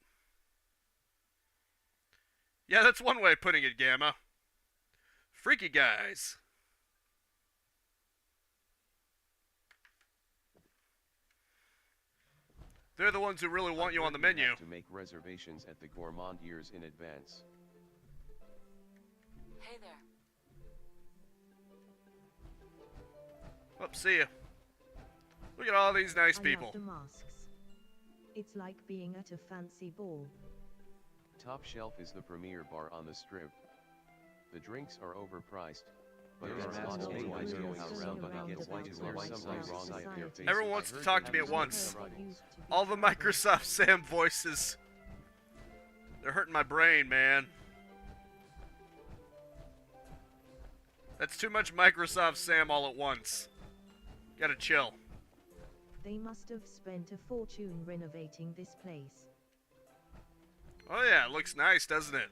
Yeah, that's one way of putting it, Gamma. Freaky guys. They're the ones who really want you on the menu. To make reservations at the Gourmand years in advance. Hey there. Oh, see ya. Look at all these nice I people. love the masks. It's like being at a fancy ball. Top Shelf is the premier bar on the strip. The drinks are overpriced, but There's there are lots lots of of ways ways going around around but the it gets way roundabout too wrong ways sometimes of wrong society. their faces. Everyone wants to talk to me at once. All the Microsoft. Microsoft Sam voices. They're hurting my brain, man. That's too much Microsoft Sam all at once. Gotta chill. They must have spent a fortune renovating this place. Oh yeah, it looks nice, doesn't it?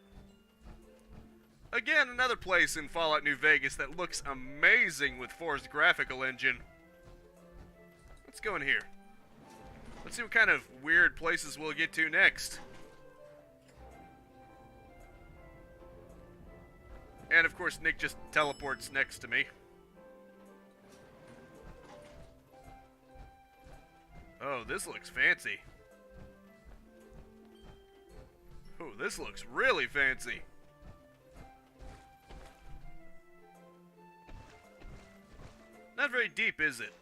Again, another place in Fallout New Vegas that looks amazing with For's graphical engine. Let's go in here. Let's see what kind of weird places we'll get to next. And of course, Nick just teleports next to me. Oh, this looks fancy. this looks really fancy. Not very deep, is it?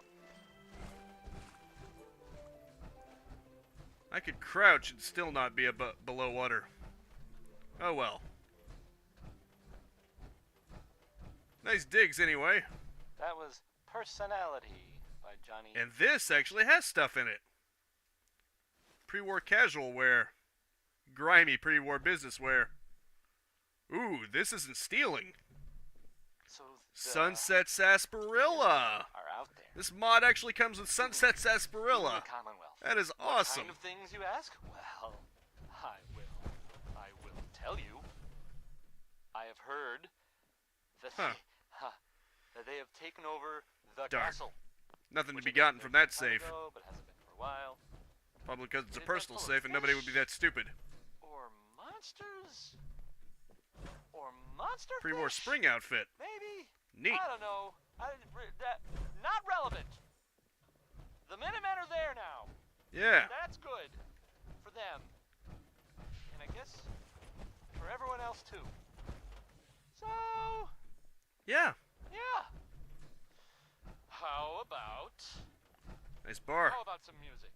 I could crouch and still not be below water. Oh well. Nice digs anyway. That was Personality by Johnny. And this actually has stuff in it. Pre-war casual wear. Grimy pre-war business wear. Ooh, this isn't stealing. So Sunset Sarsaparilla. are out there. This mod actually comes with Sunset In Sarsaparilla. the Commonwealth. That is What awesome. kind of things, you ask? Well, I will tell you. I have heard that that they have taken over the Darn. castle. Nothing to which be I guess gotten they from did that a time safe. ago, but hasn't been for a while. Probably because it's a Is it personal full of safe and nobody would be fish? that stupid. Or monsters? Or monster Pre-war fish? spring outfit. Maybe? Neat. I don't know. Not relevant. The Minutemen are there now. Yeah. That's good. For them. And I guess for everyone else too. So, Yeah. yeah. How about Nice bar. some music?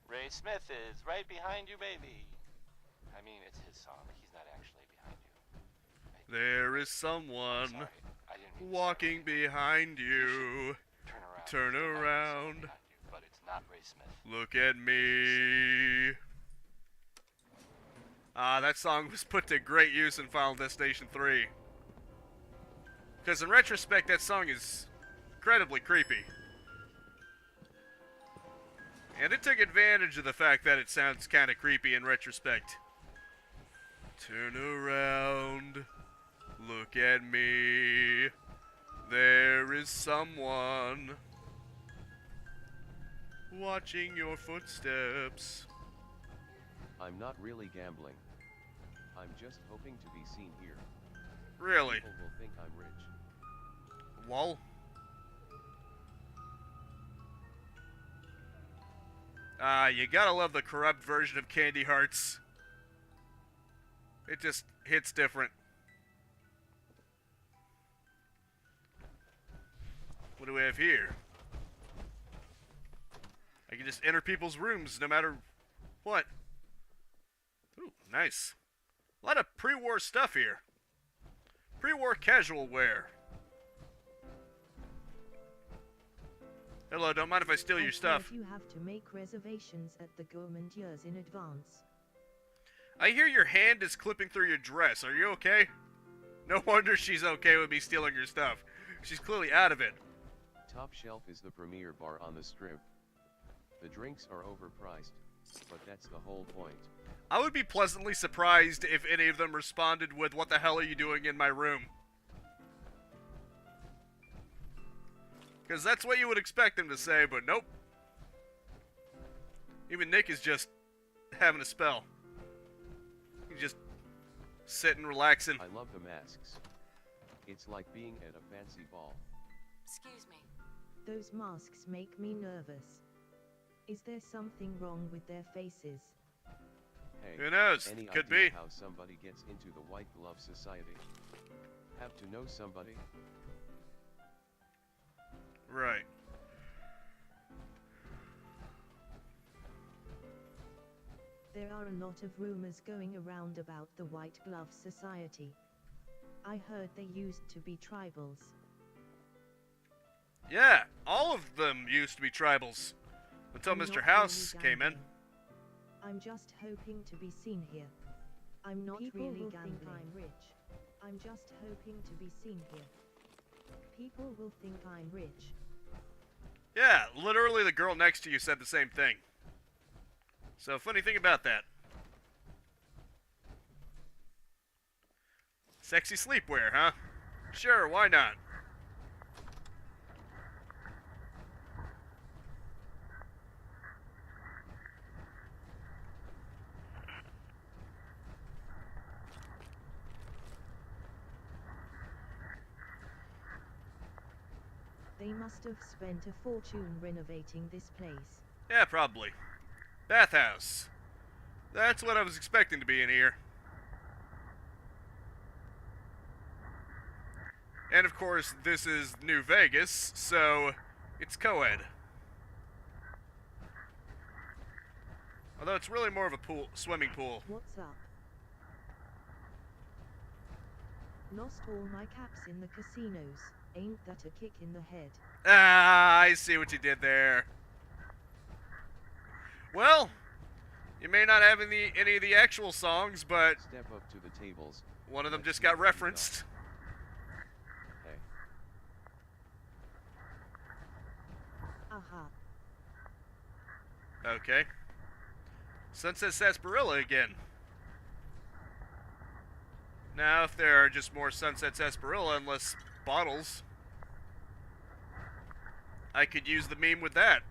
Ray Smith is right behind you, baby. I mean, it's his song. He's not actually behind you. There is I'm someone sorry. I didn't mean to walking say that. behind you. Turn around. Turn There's someone around. behind you, but it's not Ray Smith. Look at me. Ah, that song was put to great use in Final Destination 3. Because in retrospect, that song is incredibly creepy. And it took advantage of the fact that it sounds kind of creepy in retrospect. Turn around. Look at me. There is someone watching your footsteps. I'm not really gambling. I'm just hoping to be seen here. Really? People will think I'm rich. Lol. You gotta love the corrupt version of Candy Hearts. It just hits different. What do we have here? I can just enter people's rooms no matter what. Ooh, nice. A lot of pre-war stuff here. Pre-war casual wear. Hello, don't mind if I steal your stuff. You have to make reservations at the government years in advance. I hear your hand is clipping through your dress. Are you okay? No wonder she's okay with me stealing your stuff. She's clearly out of it. Top Shelf is the premier bar on the strip. The drinks are overpriced, but that's the whole point. I would be pleasantly surprised if any of them responded with, "What the hell are you doing in my room?" Because that's what you would expect them to say, but nope. Even Nick is just having a spell. He's just sitting, relaxing. I love the masks. It's like being at a fancy ball. Excuse me. Those masks make me nervous. Is there something wrong with their faces? Hey, Who knows? any Could idea be. how somebody gets into the White Glove Society? Have to know somebody? Right. There are a lot of rumors going around about the White Glove Society. I heard they used to be tribals. Yeah, all of them used to be tribals. Until I'm Mr. not House really came in. gambling. I'm just hoping to be seen here. I'm not People really will gambling. think I'm rich. I'm just hoping to be seen here. People will think I'm rich. Yeah, literally the girl next to you said the same thing. So, funny thing about that. Sexy sleepwear, huh? Sure, why not? They must have spent a fortune renovating this place. Yeah, probably. Bathhouse. That's what I was expecting to be in here. And of course, this is New Vegas, so it's co-ed. Although it's really more of a swimming pool. What's up? Lost all my caps in the casinos. Ain't that a kick in the head? Ah, I see what you did there. Well, you may not have any of the actual songs, but Step up to the tables. one of them Let's just see got what you referenced. Hey. Aha. Okay. Sunset Sarsaparilla again. Now, if there are just more Sunset Sarsaparilla and less bottles, I could use the meme with that.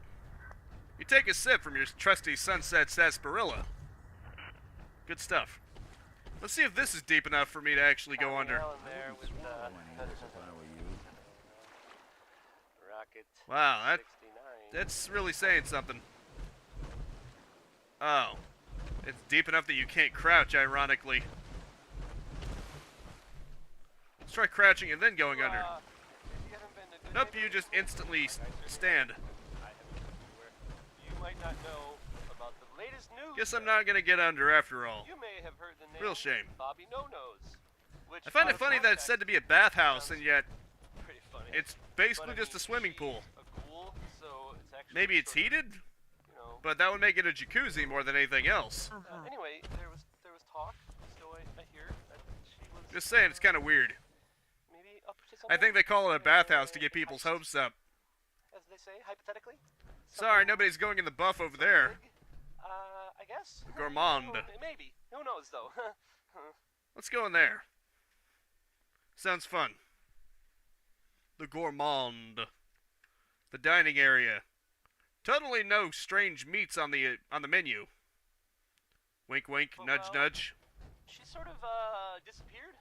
You take a sip from your trusty Sunset Sarsaparilla. Good stuff. Let's see if this is deep enough for me to actually go under. There with Rocket Wow, 69. that's really saying something. Oh. It's deep enough that you can't crouch, ironically. Let's try crouching and then going under. If you haven't been to good Nope, you neighborhood just before, instantly guys are stand. I have been everywhere. You might not know about the latest news. Guess I'm not gonna get under after all. You may have heard the name Real shame. Bobby No Nose. Which I find out it of funny that it's said to be a bathhouse, and yet pretty funny. it's basically But I just a mean, swimming she's pool. a ghoul, so it's actually Maybe it's sort of, heated, you know, but that would make it a jacuzzi more than anything else. Aha. anyway, there was talk, so I hear that she was Just saying, it's kind of weird. maybe up to I think something, they call it a bathhouse to get people's hopes up. as they say, hypothetically. Sorry, Something nobody's going in the buff over there. big, I guess. Gourmand. Maybe. Who knows, though? Let's go in there. Sounds fun. The Gourmand. The dining area. Totally no strange meats on the menu. Wink wink, Well, nudge nudge. She sort of, disappeared.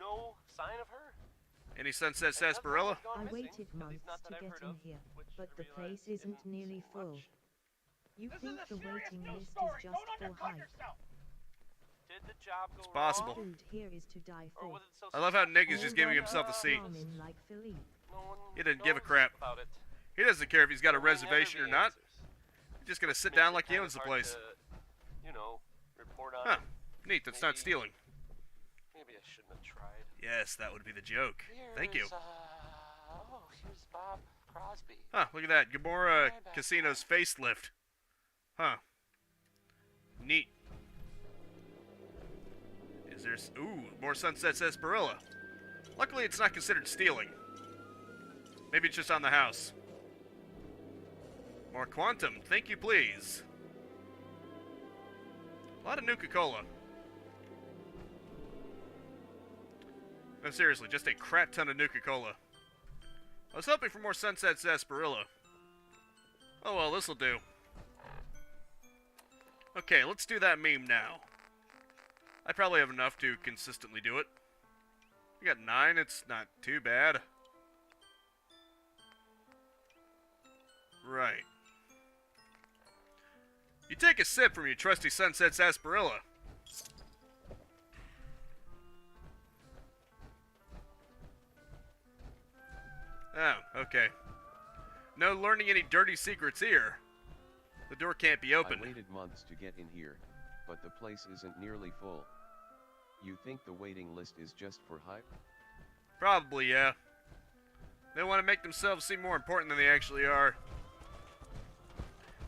No sign of her. Any Sunset And nothing Sarsaparilla? has gone I missing, waited at least months not to that I've get heard in of, here, which but I the realize place isn't isn't nearly so full. much. You This think is the a serious waiting news list story. is just Don't for undercut hype? yourself. Did the job go It's possible. wrong? Food here is to die Or for. was it so I love how Nick is All just giving right, himself a seat. ramen like Philippe. No one He didn't give a knows crap. about it. He doesn't care if he's got a There may never reservation be or not. answers. He's just gonna sit Makes down it like he kind owns of the hard place. to, you know, report on Huh. it. Neat, that's not Maybe- stealing. Maybe I shouldn't have tried. Yes, that would be the joke. Thank you. Here's, oh, here's Bob Crosby. Huh, look at that. Gamora Right back. Casino's facelift. Huh. Neat. Is there... Ooh, more Sunset Sarsaparilla. Luckily, it's not considered stealing. Maybe it's just on the house. More Quantum. Thank you, please. A lot of Nuka-Cola. No, seriously, just a crap ton of Nuka-Cola. I was hoping for more Sunset Sarsaparilla. Oh well, this'll do. Okay, let's do that meme now. I probably have enough to consistently do it. We got 9, it's not too bad. Right. You take a sip from your trusty Sunset Sarsaparilla. Oh, okay. No learning any dirty secrets here. The door can't be opened. I waited months to get in here, but the place isn't nearly full. You think the waiting list is just for hype? Probably, yeah. They want to make themselves seem more important than they actually are.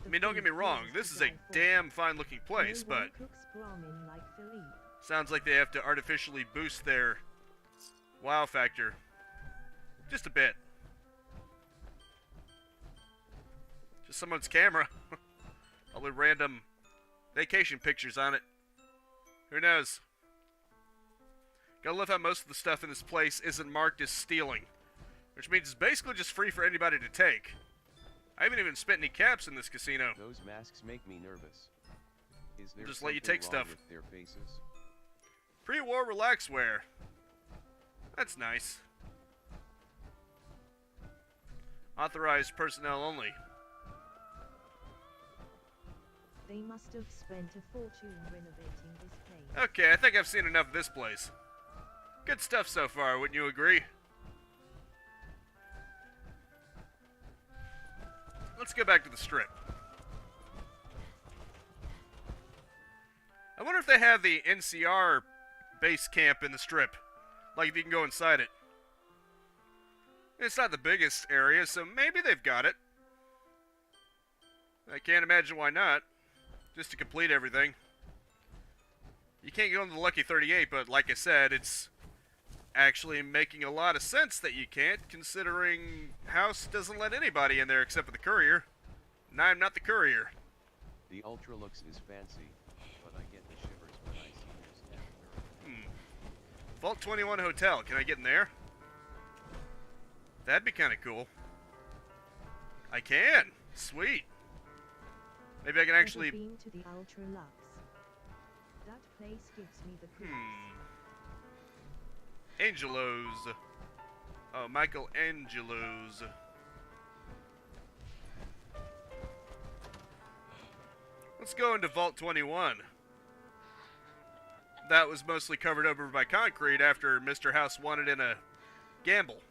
I mean, don't get me wrong, this is a damn fine-looking place, No one but cooks ramen like Philippe. sounds like they have to artificially boost their wow factor. Just a bit. Just someone's camera. Probably random vacation pictures on it. Who knows? Gotta love how most of the stuff in this place isn't marked as stealing. Which means it's basically just free for anybody to take. I haven't even spent any caps in this casino. Those masks make me nervous. Is there Just let you something take wrong stuff. with their faces? Pre-war relax wear. That's nice. Authorized personnel only. They must have spent a fortune renovating this place. Okay, I think I've seen enough of this place. Good stuff so far, wouldn't you agree? Let's go back to the strip. I wonder if they have the NCR base camp in the strip. Like if you can go inside it. It's not the biggest area, so maybe they've got it. I can't imagine why not. Just to complete everything. You can't go into the Lucky 38, but like I said, it's actually making a lot of sense that you can't, considering House doesn't let anybody in there except for the courier. And I'm not the courier. The Ultra looks is fancy, but I get the shivers when I see this after. Vault 21 Hotel, can I get in there? That'd be kind of cool. I can. Sweet. Maybe I can actually... Never been to the Ultra Lux. That place gives me the creeps. Angelo's. Oh, Michelangelo's. Let's go into Vault 21. That was mostly covered over by concrete after Mr. House wanted in a gamble.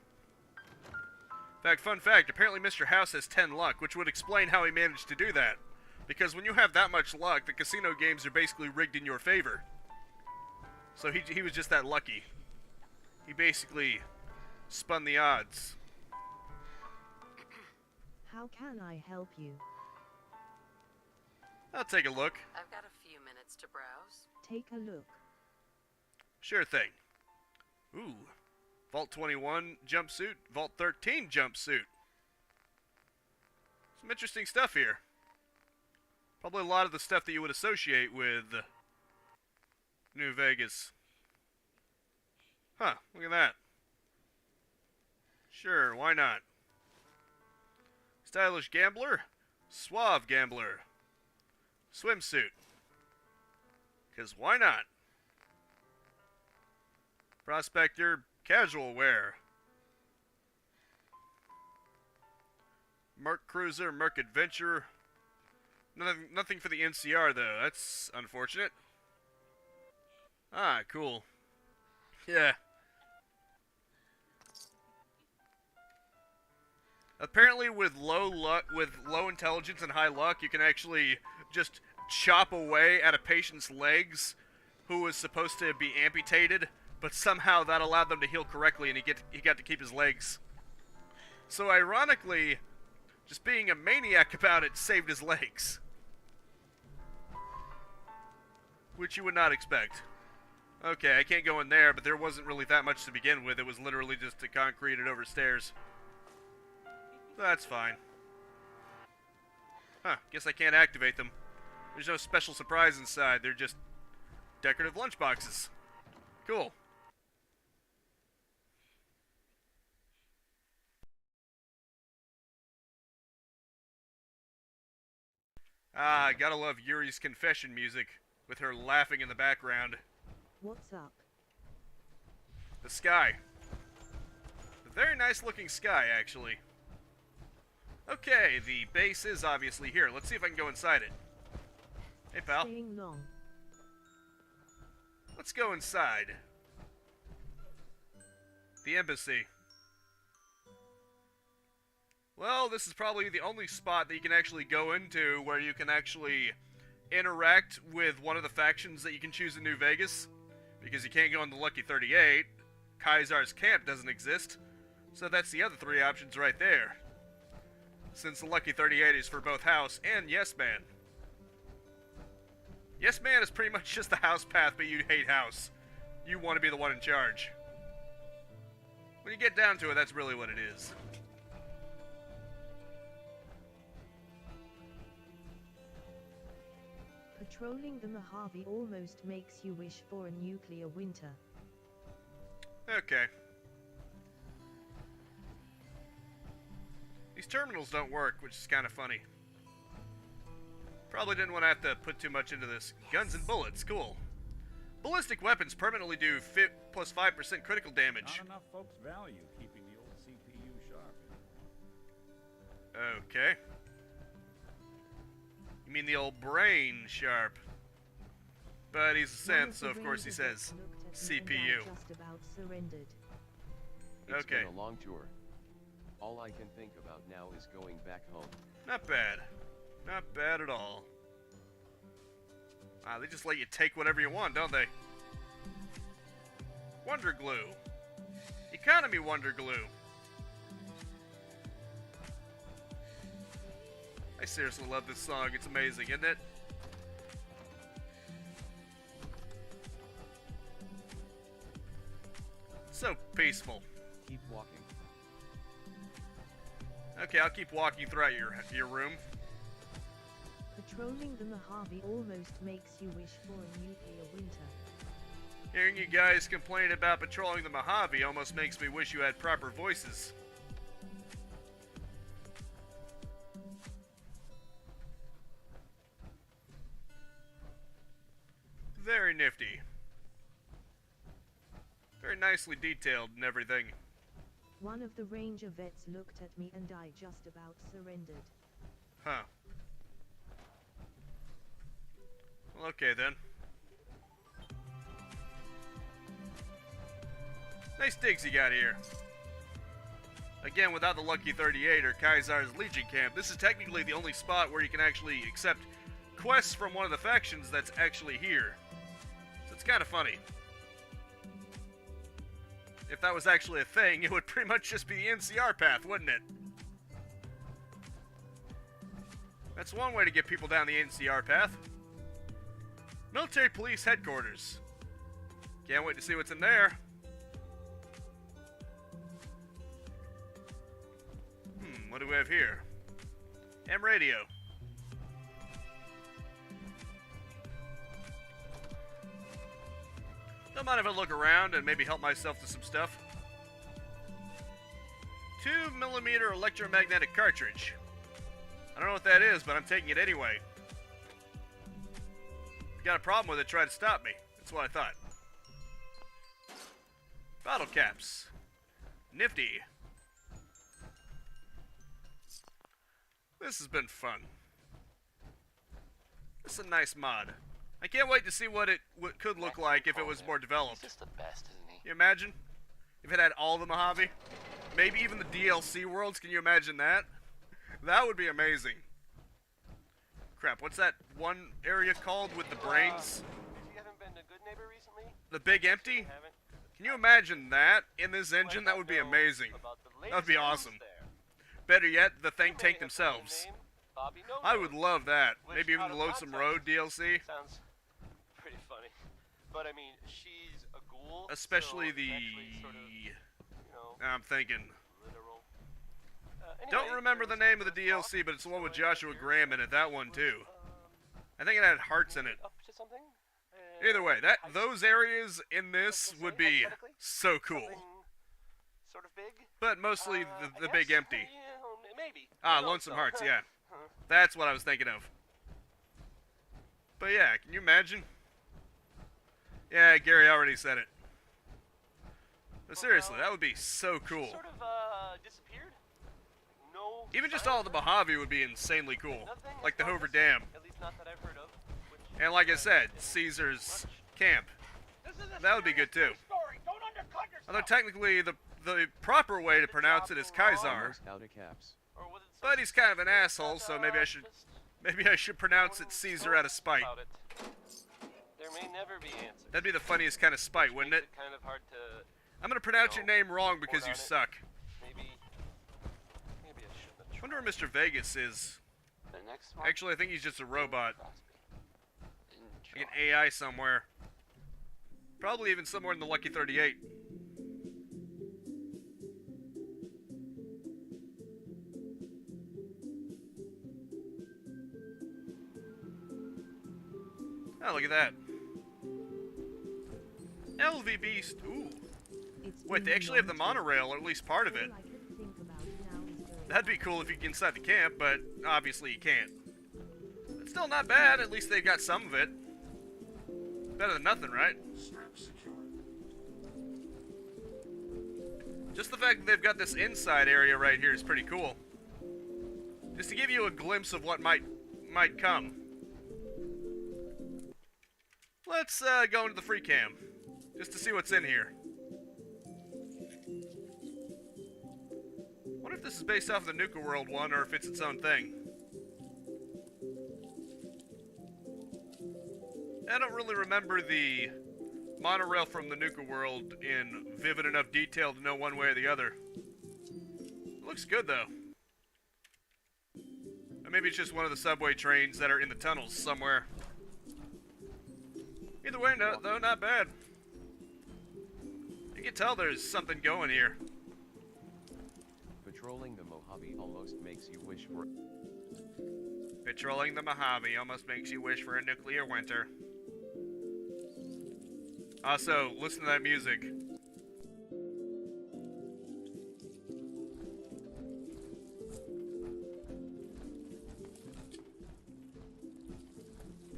In fact, fun fact, apparently Mr. House has 10 luck, which would explain how he managed to do that. Because when you have that much luck, the casino games are basically rigged in your favor. So he was just that lucky. He basically spun the odds. How can I help you? I'll take a look. I've got a few minutes to browse. Take a look. Sure thing. Ooh. Vault 21 jumpsuit. Vault 13 jumpsuit. Some interesting stuff here. Probably a lot of the stuff that you would associate with New Vegas. Huh, look at that. Sure, why not? Stylish gambler, suave gambler, swimsuit. 'Cause why not? Prospector, casual wear. Merc Cruiser, Merc Adventurer. Nothing for the NCR, though. That's unfortunate. Ah, cool. Yeah. Apparently, with low luck, with low intelligence and high luck, you can actually just chop away at a patient's legs who was supposed to be amputated, but somehow that allowed them to heal correctly, and he got to keep his legs. So, ironically, just being a maniac about it saved his legs. Which you would not expect. Okay, I can't go in there, but there wasn't really that much to begin with. It was literally just to concrete it over stairs. That's fine. Huh, guess I can't activate them. There's no special surprise inside. They're just decorative lunchboxes. Cool. Ah, gotta love Yuri's confession music, with her laughing in the background. What's up? The sky. A very nice looking sky, actually. Okay, the base is obviously here. Let's see if I can go inside it. Hey, pal. Staying long. Let's go inside. The embassy. Well, this is probably the only spot that you can actually go into where you can actually interact with one of the factions that you can choose in New Vegas. Because you can't go in the Lucky 38. Kaisar's camp doesn't exist. So that's the other three options right there. Since the Lucky 38 is for both House and Yes Man. Yes Man is pretty much just the House path, but you hate House. You want to be the one in charge. When you get down to it, that's really what it is. Patrolling the Mojave almost makes you wish for a nuclear winter. Okay. These terminals don't work, which is kind of funny. Probably didn't want to have to put too much into this. Guns and bullets, cool. Ballistic weapons permanently do plus 5% critical damage. Not enough folks value keeping the old CPU sharp. Okay. You mean the old brain sharp? But he's a One synth, of so the of course he ranger says vets looked at me and CPU. I just about surrendered. It's Okay. been a long tour. All I can think about now is going back home. Not bad. Not bad at all. Wow, they just let you take whatever you want, don't they? Wonder Glue. Economy Wonder Glue. I seriously love this song. It's amazing, isn't it? So peaceful. Keep walking. Okay, I'll keep walking throughout your room. Patrolling the Mojave almost makes you wish for a nuclear winter. Hearing you guys complain about patrolling the Mojave almost makes me wish you had proper voices. Very nifty. Very nicely detailed and everything. One of the ranger vets looked at me and I just about surrendered. Huh. Well, okay then. Nice digs you got here. Again, without the Lucky 38 or Kaisar's Legion camp, this is technically the only spot where you can actually accept quests from one of the factions that's actually here. So it's kind of funny. If that was actually a thing, it would pretty much just be the NCR path, wouldn't it? That's one way to get people down the NCR path. Military Police Headquarters. Can't wait to see what's in there. What do we have here? M radio. Don't mind if I look around and maybe help myself to some stuff. 2mm electromagnetic cartridge. I don't know what that is, but I'm taking it anyway. If you got a problem with it, try to stop me. That's what I thought. Bottle caps. Nifty. This has been fun. This is a nice mod. I can't wait to see what it could look like if it was more developed. He's just the best, isn't he? Can you imagine? If it had all the Mojave? Maybe even the DLC worlds, can you imagine that? That would be amazing. Crap, what's that one area called with the brains? You haven't been a good neighbor recently? The Big Empty? Can you imagine that in this engine? That would be amazing. That would be awesome. Better yet, the Think Tank themselves. I would love that. Maybe even the Lonesome Road DLC. Sounds pretty funny. But I mean, she's a ghoul. Especially so the... it's actually sort of, you know, I'm thinking. literal. Don't remember the name of the DLC, but it's the one with Joshua Graham in it. That one too. I think it had hearts in it. Up to something? Either way, those areas in this would be so cool. Something sort of big? But mostly the I Big guess. Empty. Yeah, maybe. Ah, Who knows, Lonesome though? Hearts, yeah. That's what I was thinking of. But yeah, can you imagine? Yeah, Gary already said it. But seriously, that would be so cool. She sort of disappeared. No. Even just sign all of the her. Mojave would be insanely cool. Nothing Like the as far Hoover as- Dam. At least not that I've heard of. which And like I is, said, Caesar's camp. That would be good too. Although technically the proper way to pronounce it is Kaisar. Almost out of caps. or was it But he's kind of an something asshole, so that, maybe I should pronounce it Caesar out of spite. about it? There may never be answers. That'd be the funniest kind of spite, which wouldn't makes it? Kind of hard to. I'm gonna pronounce your name wrong because you on it. suck. Maybe I shouldn't have Wonder where Mr. Vegas is. The next one. Actually, I think he's just a robot. Crosby. Like an AI somewhere. Probably even somewhere in the Lucky 38. Oh, look at that. LV Beast. Ooh. Wait, they actually have the monorail, or at least part of it. That'd be cool if you get inside the camp, but obviously you can't. It's still not bad, at least they've got some of it. Better than nothing, right? Just the fact that they've got this inside area right here is pretty cool. Just to give you a glimpse of what might might come. Let's go into the free cam, just to see what's in here. Wonder if this is based off of the Nuka World one, or if it's its own thing. I don't really remember the monorail from the Nuka World in vivid enough detail to know one way or the other. It looks good, though. Or maybe it's just one of the subway trains that are in the tunnels somewhere. Either way, no, though, not bad. You can tell there's something going here. Patrolling the Mojave almost makes you wish for... Patrolling the Mojave almost makes you wish for a nuclear winter. Also, listen to that music.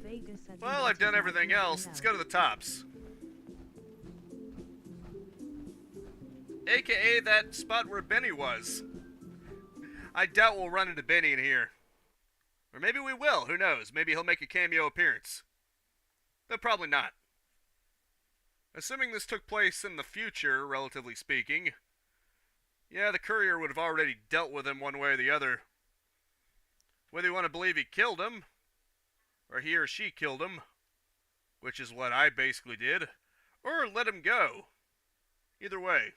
Vegas at Well, I've done everything else. Let's go to the tops. AKA that spot where Benny was. I doubt we'll run into Benny in here. Or maybe we will, who knows? Maybe he'll make a cameo appearance. Though probably not. Assuming this took place in the future, relatively speaking, yeah, the courier would have already dealt with him one way or the other. Whether you want to believe he killed him, or he or she killed him, which is what I basically did, or let him go. Either way.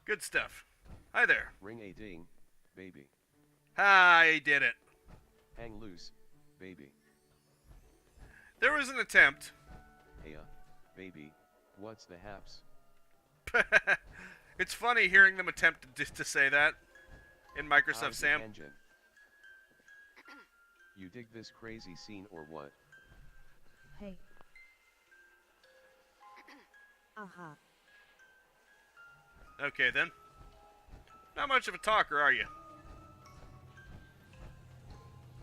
Good stuff. Hi there. Ring a ding, baby. I did it. Hang loose, baby. There was an attempt. Hey, baby, what's the haps? It's funny hearing them attempt to say that in Microsoft How's the Sam. engine? You dig this crazy scene or what? Hey. Aha. Okay then. Not much of a talker, are you?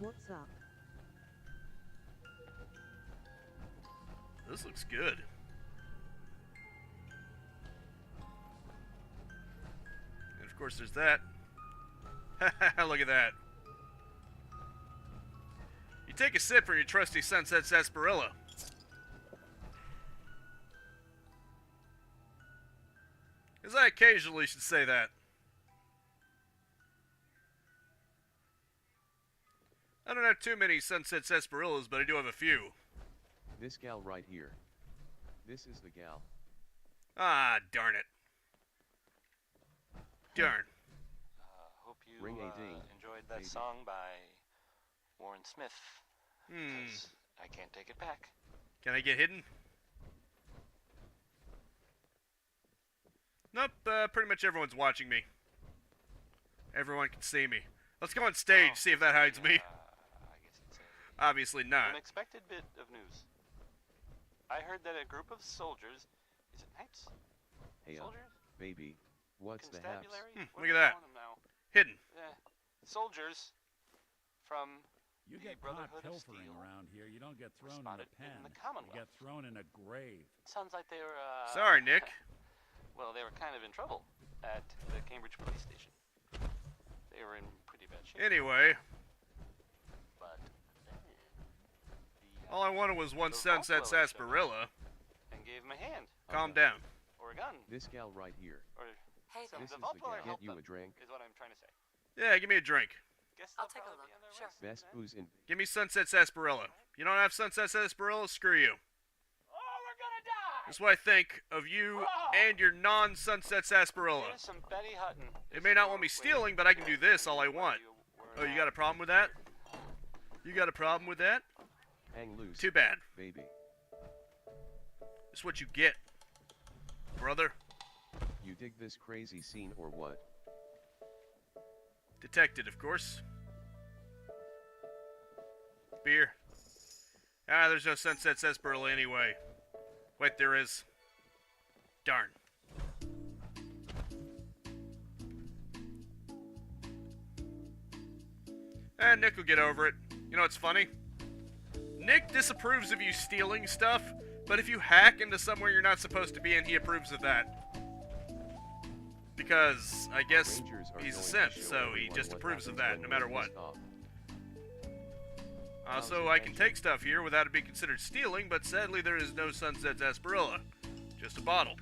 What's up? This looks good. And of course there's that. Look at that. You take a sip from your trusty Sunset Sarsaparilla. As I occasionally should say that. I don't have too many Sunset Sarsaparillas, but I do have a few. This gal right here. This is the gal. Ah, darn it. Darn. Hope you Ring a ding, enjoyed that baby. song by Warren Smith. 'Cause I can't take it back. Can I get hidden? Nope, pretty much everyone's watching me. Everyone can see me. Let's go on stage, see if that hides me. I guess it's Obviously an not. unexpected bit of news. I heard that a group of soldiers, is it knights? Hey, Soldiers? baby, what's the haps? Constabulary? Look What at are we that. calling them now? Hidden. Soldiers from You the get caught Brotherhood of pilfering Steel around here. You don't get thrown in a spotted in pen. the You Commonwealth. get thrown in a grave. Sounds like they were, Sorry, Nick. Well, they were kind of in trouble at the Cambridge police station. They were in pretty bad shape. Anyway, But then all I wanted was one The Sunset Rottweiler showed up. Sarsaparilla. and gave him a hand Calm down. or a gun This gal right here. or Hey So there. This the is the Rottweiler gal. helped Get you them. a drink. is what I'm trying to say. Yeah, give me a drink. Guess I'll they'll take a probably look. be on their way Sure. soon, Best then. booze in. Give me Sunset Sarsaparilla. You don't have Sunset Sarsaparilla? Screw you. Oh, we're gonna die! That's what I think of you and your non-Sunset Sarsaparilla. Here's some Betty Hutton. They may not want me stealing, but I can do this all I want. Oh, you got a problem with that? You got a problem with that? Hang loose, Too bad. baby. That's what you get, brother. You dig this crazy scene or what? Detected, of course. Beer. Ah, there's no Sunset Sarsaparilla anyway. Wait, there is. Darn. And Nick will get over it. You know what's funny? Nick disapproves of you stealing stuff But if you hack into somewhere you're not supposed to be in, he approves of that. Because, I guess, Rangers are he's a going synth, to show so he everyone just what approves of happens that, no when matter we're what. pissed off. Also, I can take stuff here without it being considered stealing, but sadly there is no Sunset Sarsaparilla. Just a bottle.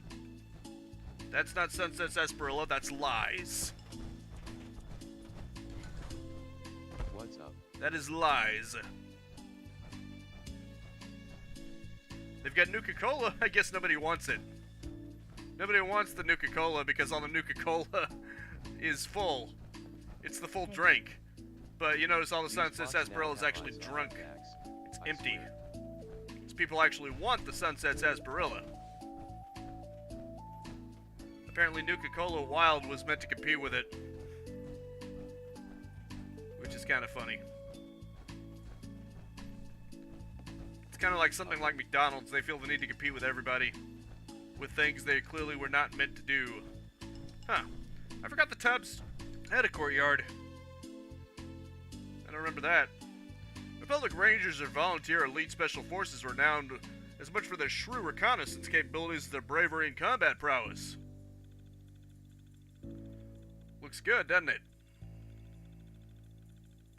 That's not Sunset Sarsaparilla, that's lies. What's up? That is lies. They've got Nuka-Cola. I guess nobody wants it. Nobody wants the Nuka-Cola because all the Nuka-Cola is full. It's the full drink. But you notice all the Sunset Sarsaparilla is actually drunk. It's empty. Because people actually want the Sunset Sarsaparilla. Apparently Nuka-Cola Wild was meant to compete with it. Which is kind of funny. It's kind of like something like McDonald's. They feel the need to compete with everybody. With things they clearly were not meant to do. Huh. I forgot the tubs had a courtyard. I don't remember that. Republic Rangers are volunteer elite special forces renowned as much for their shrew reconnaissance capabilities as their bravery and combat prowess. Looks good, doesn't it?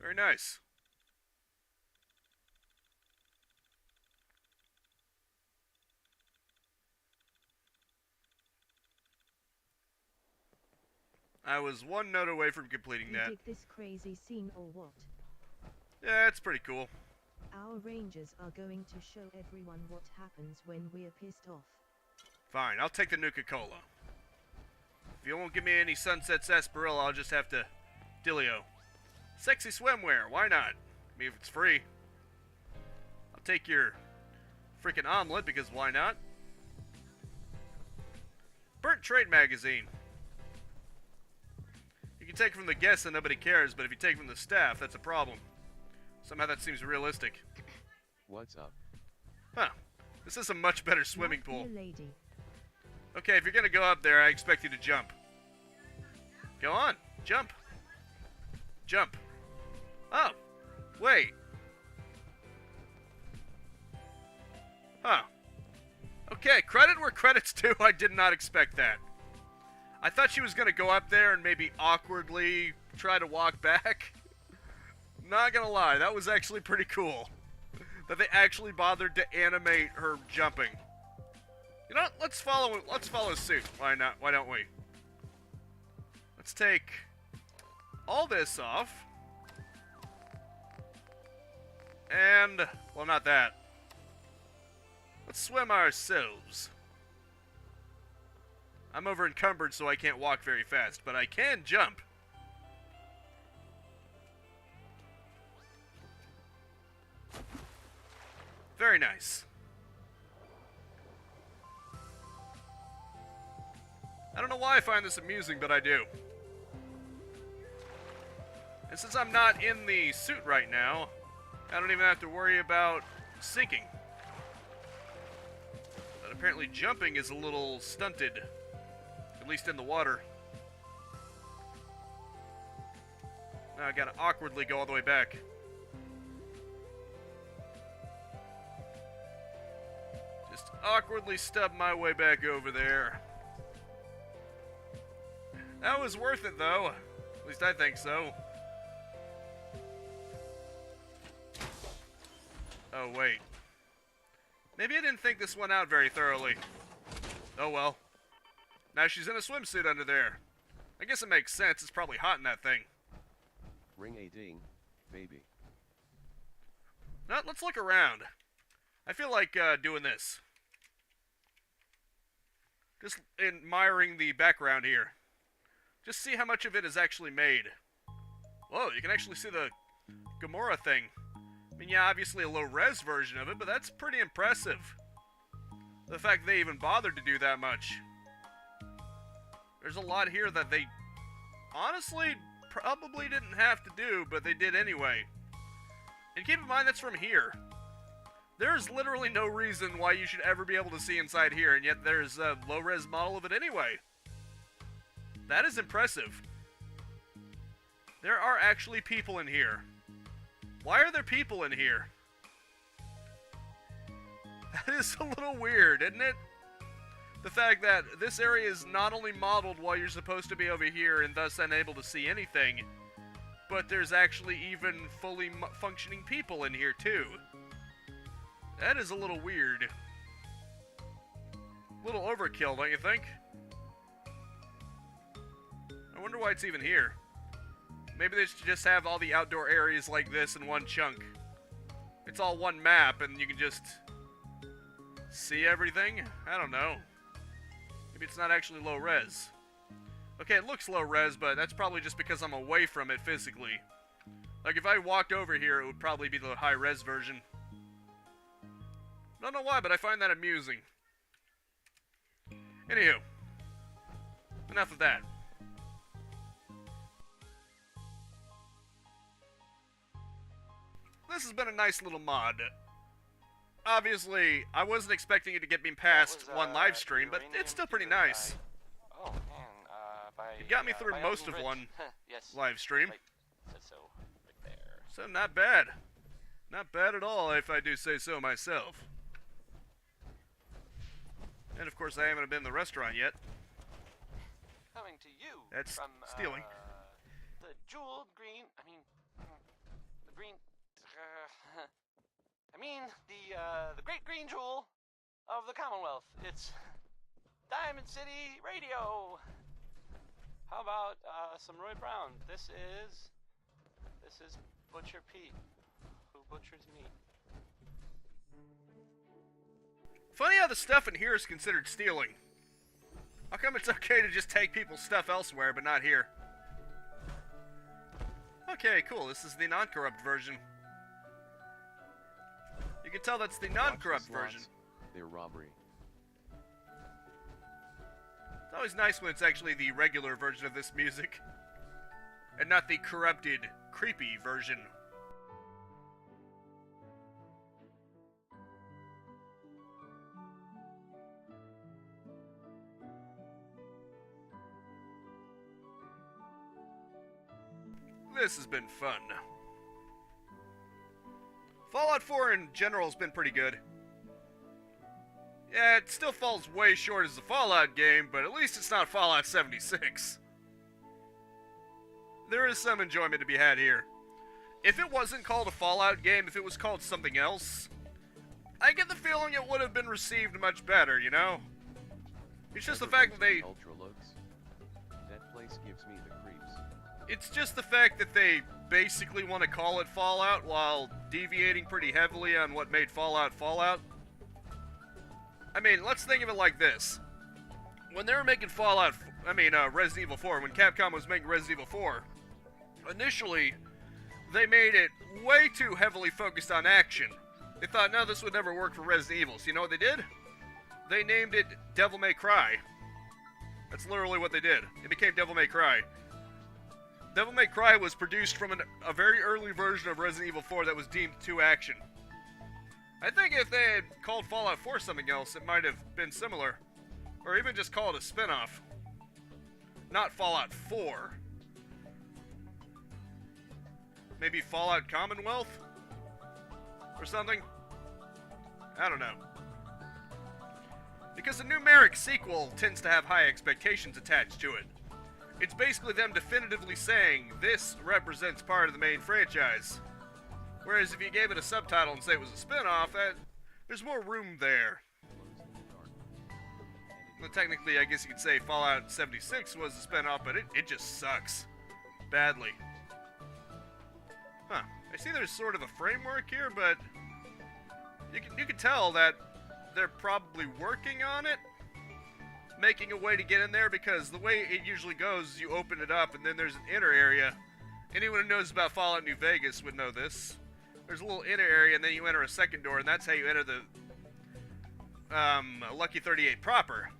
Very nice. I was one note away from completing You that. dig this crazy scene or what? Yeah, it's pretty cool. Our rangers are going to show everyone what happens when we're pissed off. Fine, I'll take the Nuka-Cola. If you won't give me any Sunset Sarsaparilla, I'll just have to Dillio. Sexy swimwear, why not? I mean, if it's free. I'll take your freaking omelet, because why not? Burnt Trade Magazine. You can take from the guests and nobody cares, but if you take from the staff, that's a problem. Somehow that seems realistic. What's up? Huh. This is a much better swimming Not pool. here, lady. Okay, if you're gonna go up there, I expect you to jump. Go on. Jump. Jump. Oh. Wait. Huh. Okay, credit where credit's due. I did not expect that. I thought she was gonna go up there and maybe awkwardly try to walk back. Not gonna lie, that was actually pretty cool. That they actually bothered to animate her jumping. You know what? Let's follow suit. Why not? Why don't we? Let's take all this off. And, well, not that. Let's swim ourselves. I'm over encumbered, so I can't walk very fast, but I can jump. Very nice. I don't know why I find this amusing, but I do. And since I'm not in the suit right now, I don't even have to worry about sinking. But apparently jumping is a little stunted, at least in the water. Now I gotta awkwardly go all the way back. Just awkwardly stub my way back over there. That was worth it, though. At least I think so. Oh, wait. Maybe I didn't think this one out very thoroughly. Oh, well. Now she's in a swimsuit under there. I guess it makes sense. It's probably hot in that thing. Ring a ding, baby. Now, let's look around. I feel like doing this. Just admiring the background here. Just see how much of it is actually made. Whoa, you can actually see the Gamora thing. I mean, yeah, obviously a low-res version of it, but that's pretty impressive. The fact they even bothered to do that much. There's a lot here that they honestly probably didn't have to do, but they did anyway. And keep in mind, that's from here. There's literally no reason why you should ever be able to see inside here, and yet there's a low-res model of it anyway. That is impressive. There are actually people in here. Why are there people in here? That is a little weird, isn't it? The fact that this area is not only modeled while you're supposed to be over here and thus unable to see anything, but there's actually even fully functioning people in here too. That is a little weird. A little overkill, don't you think? I wonder why it's even here. Maybe they should just have all the outdoor areas like this in one chunk. It's all one map and you can just see everything? I don't know. Maybe it's not actually low res. Okay, it looks low res, but that's probably just because I'm away from it physically. Like if I walked over here, it would probably be the high res version. I don't know why, but I find that amusing. Anywho, enough of that. This has been a nice little mod. Obviously, I wasn't expecting it to get me past one live stream, but it's still pretty nice. Oh man, It got me through most of one yes, live stream. like, so right there. So not bad. Not bad at all, if I do say so myself. And of course, I haven't been in the restaurant yet. Coming to you That's from stealing. The jeweled green. The green. The great green jewel of the Commonwealth. It's Diamond City Radio. How about some Roy Brown? This is Butcher Pete, who butchers meat. Funny how the stuff in here is considered stealing. How come it's okay to just take people's stuff elsewhere, but not here? Okay, cool. This is the non-corrupt version. You can tell that's the non-corrupt version. They're robbery. It's always nice when it's actually the regular version of this music, and not the corrupted, creepy version. This has been fun. Fallout 4 in general has been pretty good. Yeah, it still falls way short as a Fallout game, but at least it's not Fallout 76. There is some enjoyment to be had here. If it wasn't called a Fallout game, if it was called something else, I get the feeling it would have been received much better, you know? It's just the fact that they... Ultra looks. That place gives me the creeps. It's just the fact that they basically want to call it Fallout while deviating pretty heavily on what made Fallout Fallout. I mean, let's think of it like this. When they were making Resident Evil 4, when Capcom was making Resident Evil 4, initially, they made it way too heavily focused on action. They thought, no, this would never work for Resident Evil. So you know what they did? They named it Devil May Cry. That's literally what they did. It became Devil May Cry. Devil May Cry was produced from a very early version of Resident Evil 4 that was deemed too action. I think if they had called Fallout 4 something else, it might have been similar. Or even just call it a spin-off. Not Fallout 4. Maybe Fallout Commonwealth? Or something? I don't know. Because a numeric sequel tends to have high expectations attached to it. It's basically them definitively saying, this represents part of the main franchise. Whereas if you gave it a subtitle and say it was a spin-off, there's more room there. Well, technically, I guess you could say Fallout 76 was a spin-off, but it just sucks. Badly. Huh. I see there's sort of a framework here, but you can tell that they're probably working on it. Making a way to get in there, because the way it usually goes is you open it up and then there's an inner area. Anyone who knows about Fallout New Vegas would know this. There's a little inner area and then you enter a second door, and that's how you enter the Lucky 38 proper.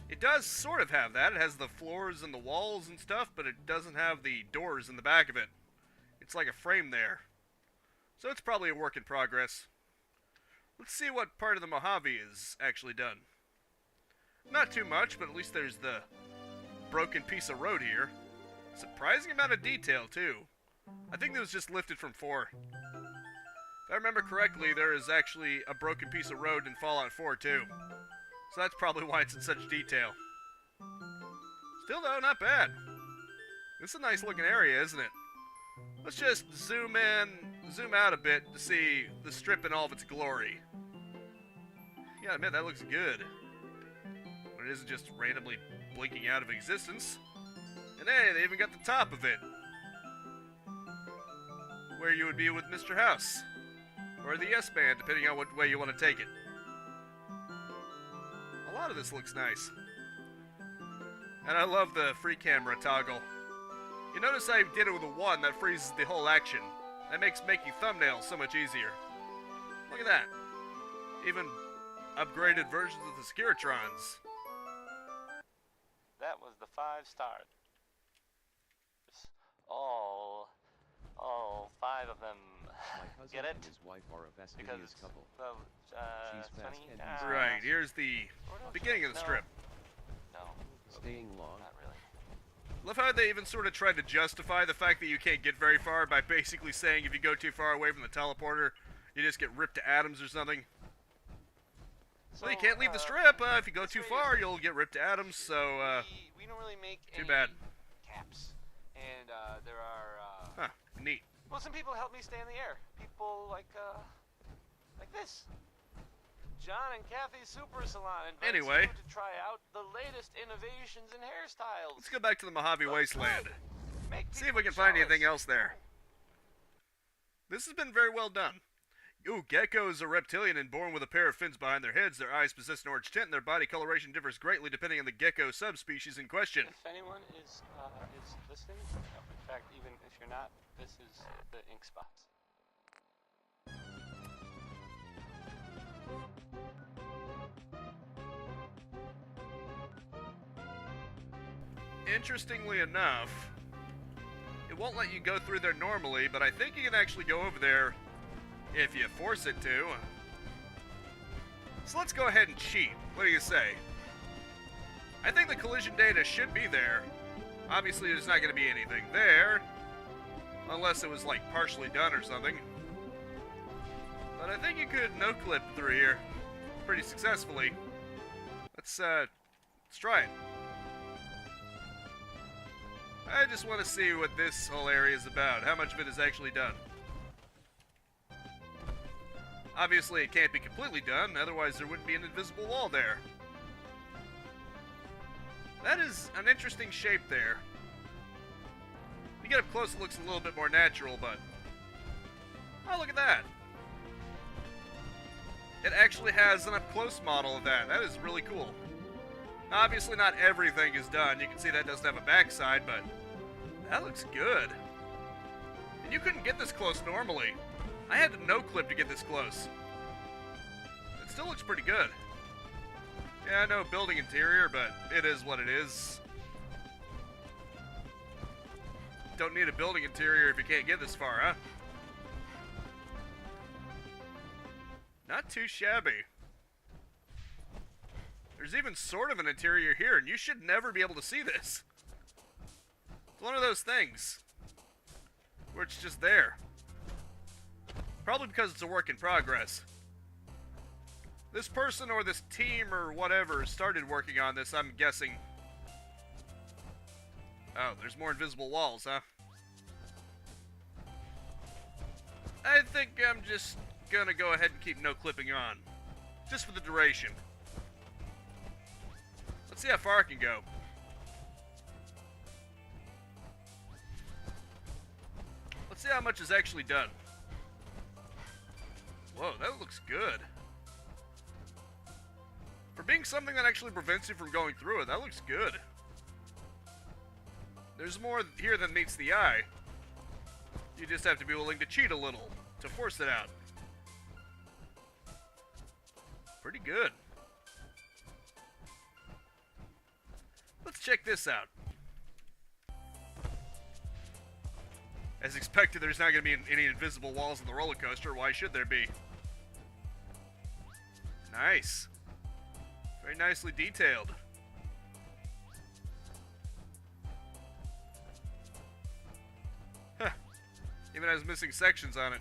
It does sort of have that. It has the floors and the walls and stuff, but it doesn't have the doors in the back of it. It's like a frame there. So it's probably a work in progress. Let's see what part of the Mojave is actually done. Not too much, but at least there's the broken piece of road here. Surprising amount of detail, too. I think it was just lifted from 4. If I remember correctly, there is actually a broken piece of road in Fallout 4 too. So that's probably why it's in such detail. Still though, not bad. This is a nice looking area, isn't it? Let's just zoom out a bit to see the strip in all of its glory. You gotta admit, that looks good. But it isn't just randomly blinking out of existence. And hey, they even got the top of it. Where you would be with Mr. House. Or the S-Band, depending on what way you want to take it. A lot of this looks nice. And I love the free camera toggle. You notice I did it with a 1, that freezes the whole action. That makes making thumbnails so much easier. Look at that. Even upgraded versions of the Securitrons. That was the 5 stars. All 5 of them. My cousin Get it? and his wife are a Because fastidious couple. well, She's fast funny. and he's Right, here's the beginning of the strip. No, Staying long. not really. Love how they even sort of tried to justify the fact that you can't get very far by basically saying if you go too far away from the teleporter, you just get ripped to atoms or something. So, Well, you can't leave the strip. If you go too far, you'll get ripped to atoms, so, we don't really make too any bad. caps, and there are Huh, neat. well, some people help me stay in the air. People like this. John and Kathy's Super Salon invites Anyway. you to try out the latest innovations in hairstyles. Let's go back to the Mojave Wasteland. Make See if we people can find jealous. anything else there. This has been very well done. Ooh, geckos are reptilian and born with a pair of fins behind their heads. Their eyes possess an orange tint, and their body coloration differs greatly depending on the gecko subspecies in question. If anyone is listening, in fact, even if you're not, this is the ink spots. Interestingly enough, it won't let you go through there normally, but I think you can actually go over there if you force it to. So let's go ahead and cheat. What do you say? I think the collision data should be there. Obviously, there's not going to be anything there, unless it was like partially done or something. But I think you could no-clip through here pretty successfully. Let's try it. I just want to see what this whole area is about, how much of it is actually done. Obviously, it can't be completely done, otherwise there wouldn't be an invisible wall there. That is an interesting shape there. When you get up close, it looks a little bit more natural, but... oh, look at that! It actually has an up-close model of that. That is really cool. Obviously, not everything is done. You can see that doesn't have a backside, but that looks good. And you couldn't get this close normally. I had to no-clip to get this close. It still looks pretty good. Yeah, I know building interior, but it is what it is. Don't need a building interior if you can't get this far, huh? Not too shabby. There's even sort of an interior here, and you should never be able to see this. It's one of those things where it's just there. Probably because it's a work in progress. This person or this team or whatever started working on this, I'm guessing. Oh, there's more invisible walls, huh? I think I'm just gonna go ahead and keep no clipping on. Just for the duration. Let's see how far I can go. Let's see how much is actually done. Whoa, that looks good. For being something that actually prevents you from going through it, that looks good. There's more here than meets the eye. You just have to be willing to cheat a little to force it out. Pretty good. Let's check this out. As expected, there's not going to be any invisible walls on the roller coaster. Why should there be? Nice. Very nicely detailed. Huh. Even has missing sections on it.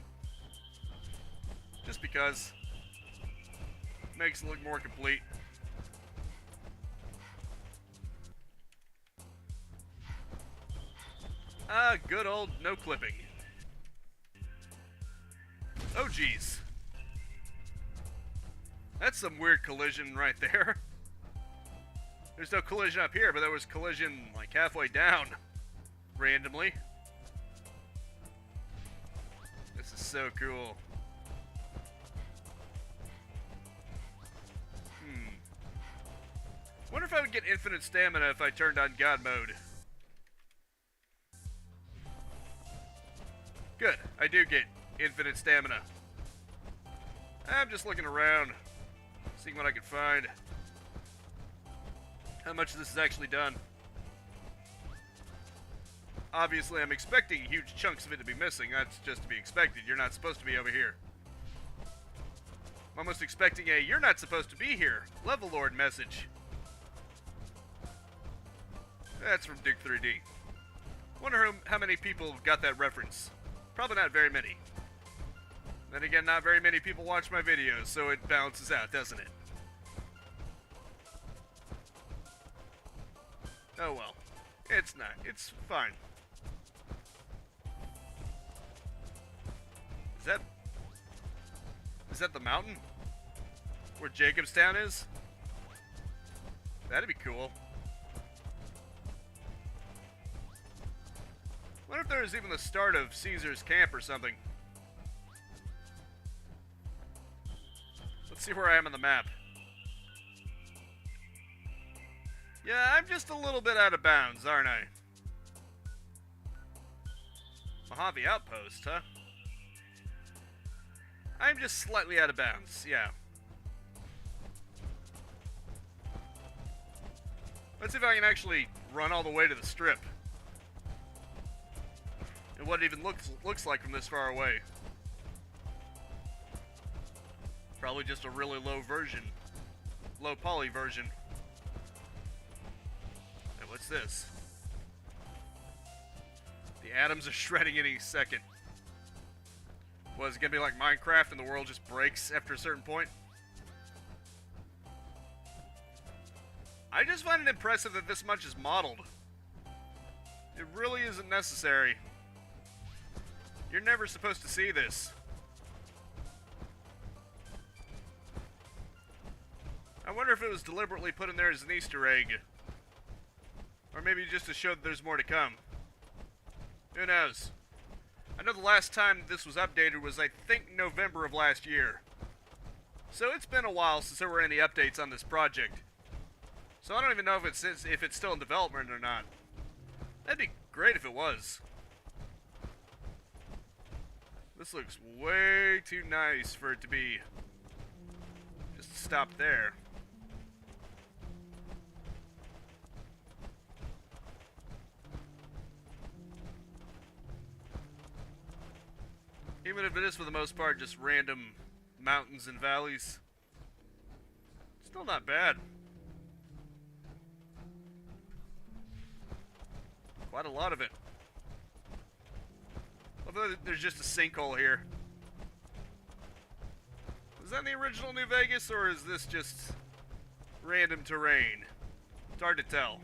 Just because. Makes it look more complete. Ah, good old no clipping. Oh, geez. That's some weird collision right there. There's no collision up here, but there was collision like halfway down. Randomly. This is so cool. Wonder if I would get infinite stamina if I turned on God mode. Good, I do get infinite stamina. I'm just looking around, seeing what I can find. How much this is actually done. Obviously, I'm expecting huge chunks of it to be missing. That's just to be expected. You're not supposed to be over here. I'm almost expecting a "you're not supposed to be here" level lord message. That's from Duke 3D. Wonder how many people got that reference. Probably not very many. Then again, not very many people watch my videos, so it balances out, doesn't it? Oh well. It's not. It's fine. Is that the mountain? Where Jacobstown is? That'd be cool. Wonder if there's even the start of Caesar's camp or something. Let's see where I am on the map. Yeah, I'm just a little bit out of bounds, aren't I? Mojave Outpost, huh? I'm just slightly out of bounds, yeah. Let's see if I can actually run all the way to the strip. And what it even looks like from this far away. Probably just a really low version. Low poly version. And what's this? The atoms are shredding any second. Was it gonna be like Minecraft and the world just breaks after a certain point? I just find it impressive that this much is modeled. It really isn't necessary. You're never supposed to see this. I wonder if it was deliberately put in there as an Easter egg. Or maybe just to show that there's more to come. Who knows? I know the last time this was updated was, I think, November of last year. So it's been a while since there were any updates on this project. So I don't even know if it's still in development or not. That'd be great if it was. This looks way too nice for it to be just stopped there. Even if it is for the most part just random mountains and valleys, still not bad. Quite a lot of it. Although there's just a sinkhole here. Was that in the original New Vegas, or is this just random terrain? It's hard to tell.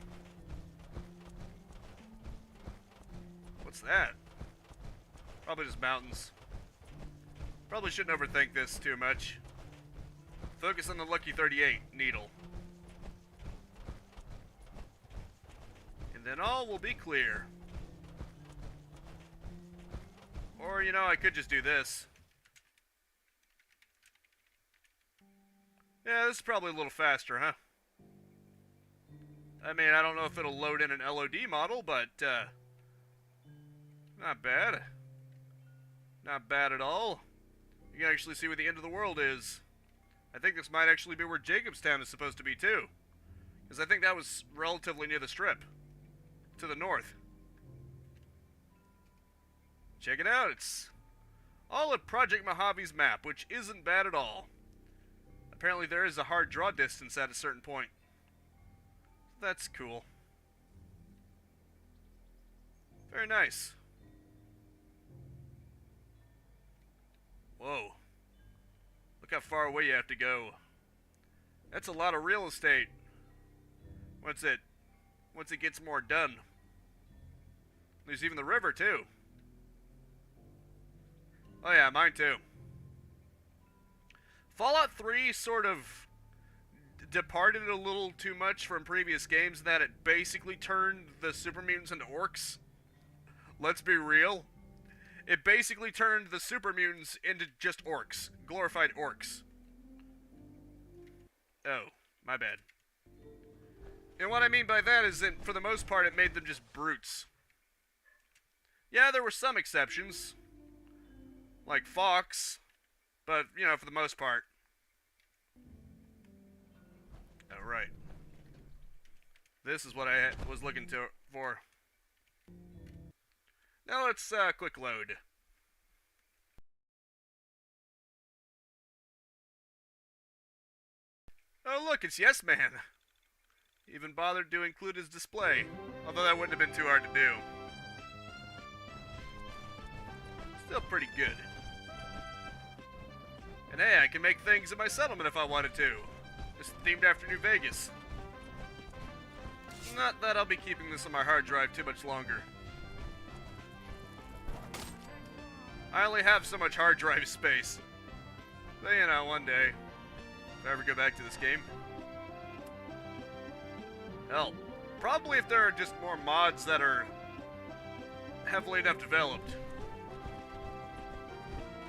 What's that? Probably just mountains. Probably shouldn't overthink this too much. Focus on the Lucky 38 needle. And then all will be clear. Or, you know, I could just do this. Yeah, this is probably a little faster, huh? I mean, I don't know if it'll load in an LOD model, but, not bad. Not bad at all. You can actually see where the end of the world is. I think this might actually be where Jacobstown is supposed to be, too. Because I think that was relatively near the strip. To the north. Check it out, it's all of Project Mojave's map, which isn't bad at all. Apparently there is a hard draw distance at a certain point. That's cool. Very nice. Whoa. Look how far away you have to go. That's a lot of real estate. Once it gets more done. There's even the river too. Oh yeah, mine too. Fallout 3 sort of departed a little too much from previous games in that it basically turned the super mutants into orcs. Let's be real. It basically turned the super mutants into just orcs. Glorified orcs. Oh, my bad. And what I mean by that is that, for the most part, it made them just brutes. Yeah, there were some exceptions. Like Fox. But, you know, for the most part. Alright. This is what I was looking for. Now let's, quick load. Oh look, it's Yes Man. Even bothered to include his display. Although that wouldn't have been too hard to do. Still pretty good. And hey, I can make things in my settlement if I wanted to. It's themed after New Vegas. Not that I'll be keeping this on my hard drive too much longer. I only have so much hard drive space. But you know, one day, if I ever go back to this game. Hell, probably if there are just more mods that are heavily enough developed.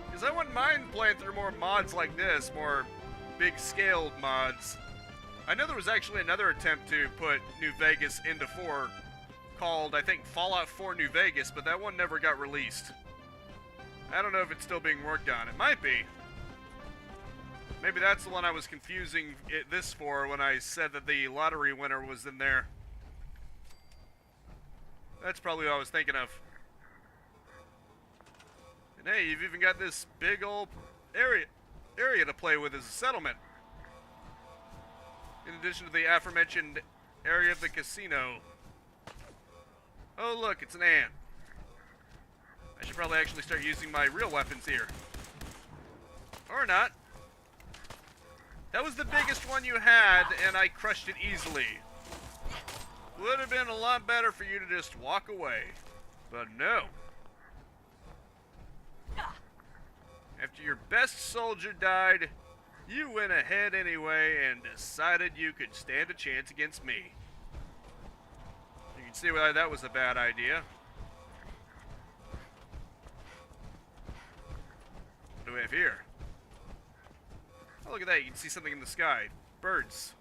Because I wouldn't mind playing through more mods like this, more big-scaled mods. I know there was actually another attempt to put New Vegas into 4 called, I think, Fallout 4 New Vegas, but that one never got released. I don't know if it's still being worked on. It might be. Maybe that's the one I was confusing this for when I said that the lottery winner was in there. That's probably what I was thinking of. And hey, you've even got this big old area to play with as a settlement. In addition to the aforementioned area of the casino. Oh look, it's an ant. I should probably actually start using my real weapons here. Or not. That was the biggest one you had, and I crushed it easily. Would have been a lot better for you to just walk away. But no. After your best soldier died, you went ahead anyway and decided you could stand a chance against me. You can see why that was a bad idea. What do we have here? Oh, look at that. You can see something in the sky. Birds.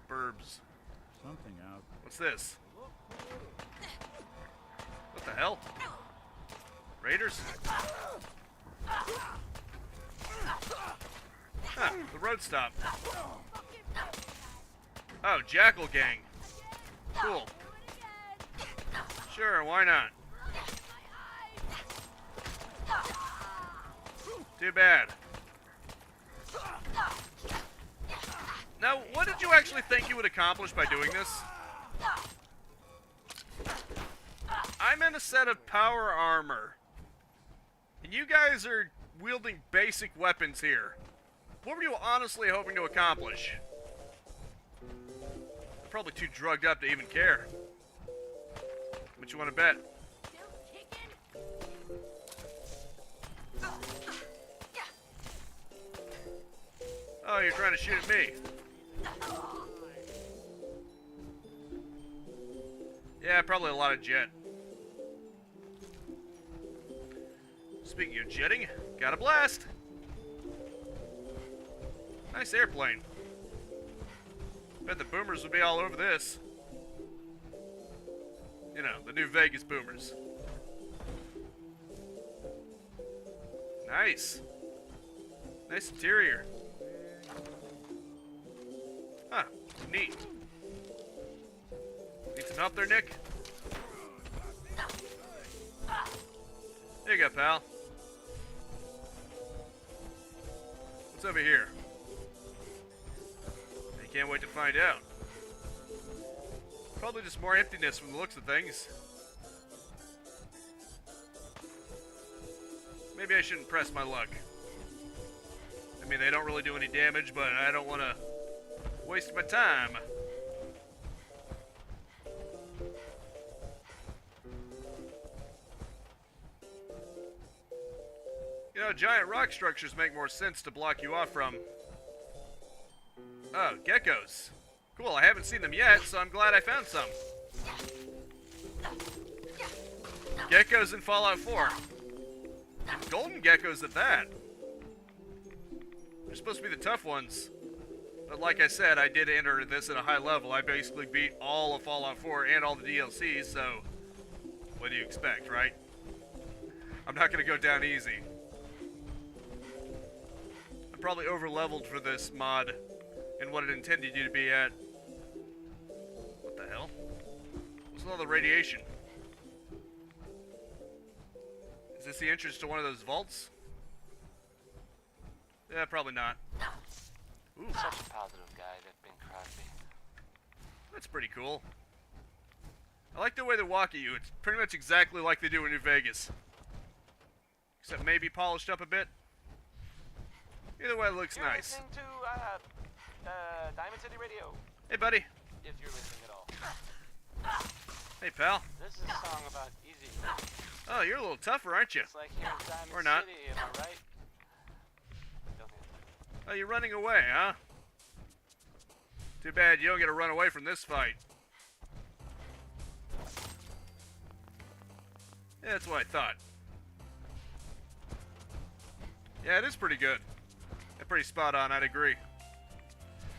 Burbs. Something out. What's this? What the hell? Raiders? Huh, the road stop. Oh, Jackal Gang. Cool. Sure, why not? Too bad. Now, what did you actually think you would accomplish by doing this? I'm in a set of power armor. And you guys are wielding basic weapons here. What were you honestly hoping to accomplish? I'm probably too drugged up to even care. What you want to bet? Oh, you're trying to shoot at me. Yeah, probably a lot of jet. Speaking of jetting, got a blast. Nice airplane. Bet the boomers would be all over this. You know, the New Vegas boomers. Nice. Nice interior. Huh, neat. Need some help there, Nick? There you go, pal. What's over here? I can't wait to find out. Probably just more emptiness from the looks of things. Maybe I shouldn't press my luck. I mean, they don't really do any damage, but I don't want to waste my time. You know, giant rock structures make more sense to block you off from. Oh, geckos. Cool, I haven't seen them yet, so I'm glad I found some. Geckos in Fallout 4. Golden geckos at that. They're supposed to be the tough ones. But like I said, I did enter this at a high level. I basically beat all of Fallout 4 and all the DLCs, so what do you expect, right? I'm not going to go down easy. I'm probably over-leveled for this mod and what it intended you to be at. What the hell? What's all the radiation? Is this the entrance to one of those vaults? Yeah, probably not. Ooh, Such a positive guy, that been Crosby. that's pretty cool. I like the way they walk at you. It's pretty much exactly like they do in New Vegas. Except maybe polished up a bit. Either way, it looks You're nice. listening to Diamond City Radio, Hey, buddy. if you're listening at all. Hey, pal. This is a song about easy. Oh, you're a little tougher, aren't you? It's like here in Diamond Or not. City, am I right? Don't answer. Oh, you're running away, huh? Too bad you don't get to run away from this fight. Yeah, that's what I thought. Yeah, it is pretty good. And pretty spot on, I'd agree.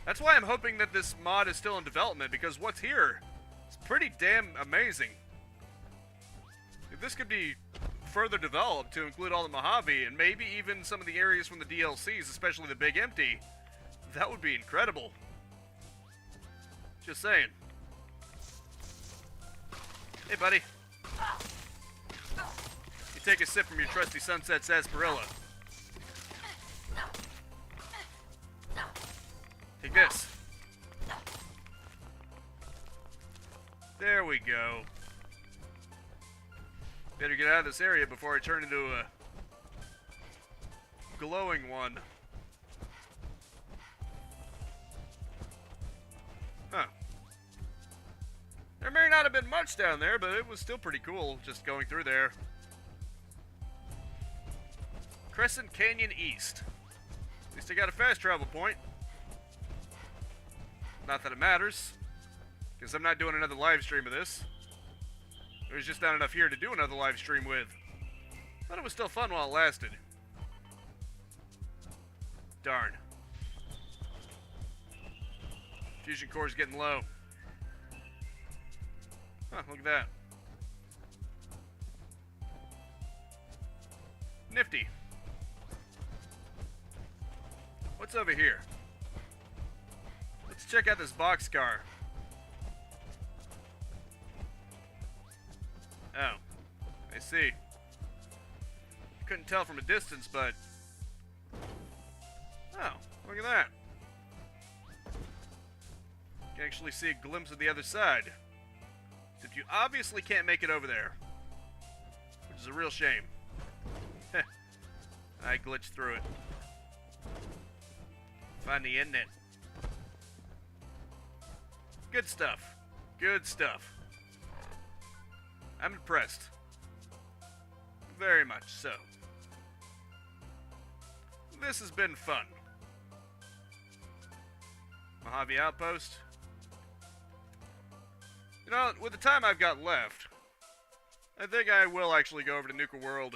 That's why I'm hoping that this mod is still in development, because what's here is pretty damn amazing. If this could be further developed to include all the Mojave, and maybe even some of the areas from the DLCs, especially the Big Empty, that would be incredible. Just saying. Hey, buddy. You take a sip from your trusty Sunset Sarsaparilla. Take this. There we go. Better get out of this area before I turn into a glowing one. Huh. There may not have been much down there, but it was still pretty cool just going through there. Crescent Canyon East. At least I got a fast travel point. Not that it matters, because I'm not doing another live stream of this. There's just not enough here to do another live stream with. But it was still fun while it lasted. Darn. Fusion core's getting low. Huh, look at that. Nifty. What's over here? Let's check out this boxcar. Oh, I see. Couldn't tell from a distance, but... Oh, look at that. You can actually see a glimpse of the other side. Except you obviously can't make it over there. Which is a real shame. Heh. I glitched through it. Funny, isn't it? Good stuff. Good stuff. I'm impressed. Very much so. This has been fun. Mojave Outpost. You know, with the time I've got left, I think I will actually go over to Nuka World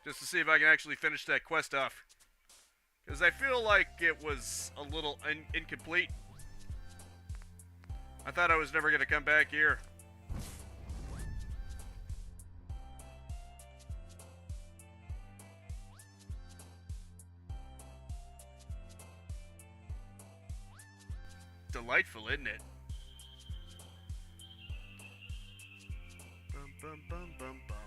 just to see if I can actually finish that quest off. Because I feel like it was a little incomplete. I thought I was never going to come back here. Delightful, isn't it? Bum, bum, bum, bum, bum.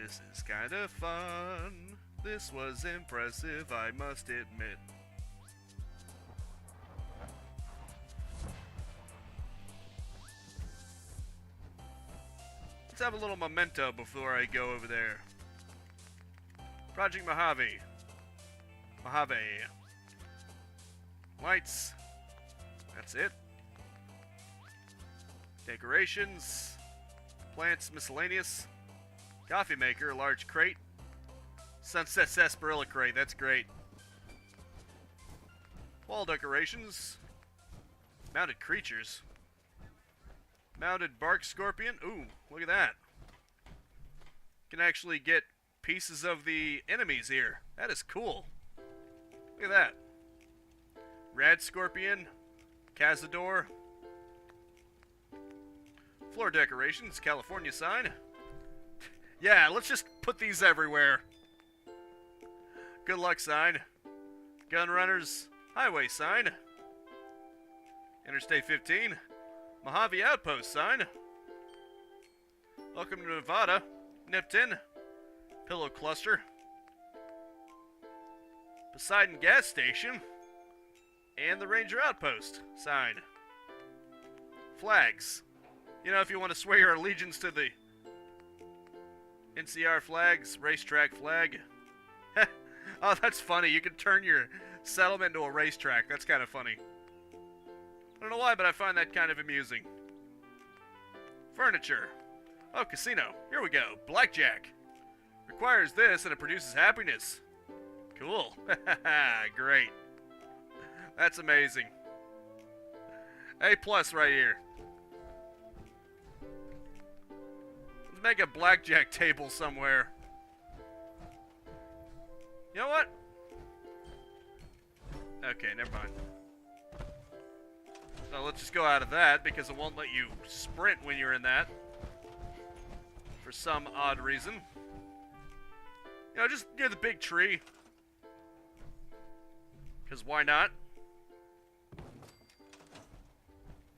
This is kind of fun. This was impressive, I must admit. Let's have a little memento before I go over there. Project Mojave. Mojave. Lights. That's it. Decorations. Plants, miscellaneous. Coffee maker, large crate. Sunset sarsaparilla crate, that's great. Wall decorations. Mounted creatures. Mounted bark scorpion. Ooh, look at that. Can actually get pieces of the enemies here. That is cool. Look at that. Rad scorpion. Cazador. Floor decorations. California sign. Yeah, let's just put these everywhere. Good luck sign. Gun runners. Highway sign. Interstate 15. Mojave Outpost sign. Welcome to Nevada. Nipton. Pillow Cluster. Poseidon Gas Station. And the Ranger Outpost sign. Flags. You know, if you want to swear your allegiance to the NCR flags, racetrack flag. Oh, that's funny. You can turn your settlement into a racetrack. That's kind of funny. I don't know why, but I find that kind of amusing. Furniture. Oh, casino. Here we go. Blackjack. Requires this and it produces happiness. Cool. Great. That's amazing. A+ right here. Let's make a blackjack table somewhere. You know what? Okay, never mind. So let's just go out of that because it won't let you sprint when you're in that. For some odd reason. You know, just near the big tree. Because why not?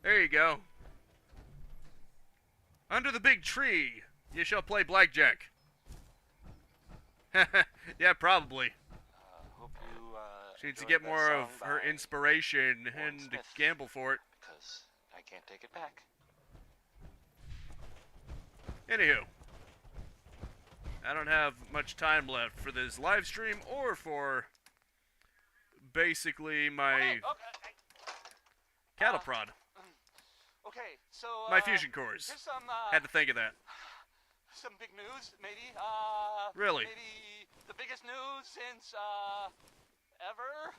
There you go. Under the big tree, you shall play blackjack. Yeah, probably. Hope you, She needs to enjoyed get that more song of her by inspiration Warren and Smith, gamble for it. because I can't take it back. Anywho, I don't have much time left for this live stream or for basically my Okay, cattle prod, okay, so my fusion cores. here's some Had to think of that. some big news, maybe. Really? Maybe the biggest news since ever.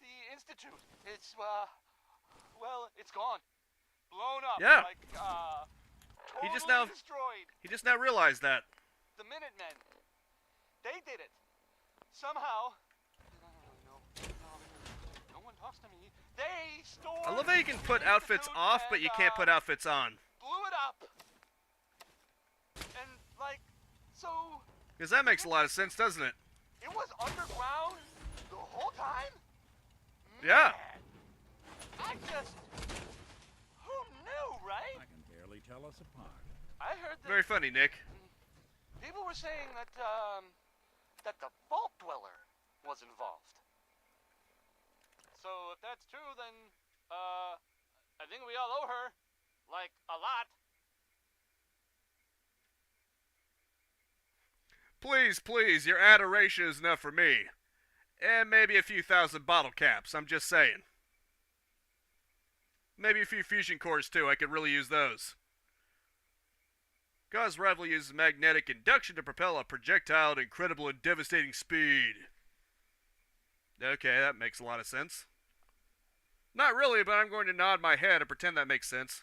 The Institute. It's well, it's gone, blown up. Yeah. Like He totally just now- destroyed. He just now realized that. The Minutemen. They did it. Somehow. I don't really know. No one talks to me. They stormed. I love how you can put the outfits Institute off, but and, you can't put outfits on. blew it up. And like, so Because that makes a lot of sense, doesn't it? it was underground the whole time. Yeah. Man, I just. Who knew, right? I can barely tell us apart. I heard that Very funny, Nick. people were saying that that the Vault Dweller was involved. So if that's true, then I think we all owe her, like, a lot. Please, please, your adoration is enough for me. And maybe a few thousand bottle caps, I'm just saying. Maybe a few fusion cores too, I could really use those. God's rival uses magnetic induction to propel a projectile at incredible and devastating speed. Okay, that makes a lot of sense. Not really, but I'm going to nod my head and pretend that makes sense.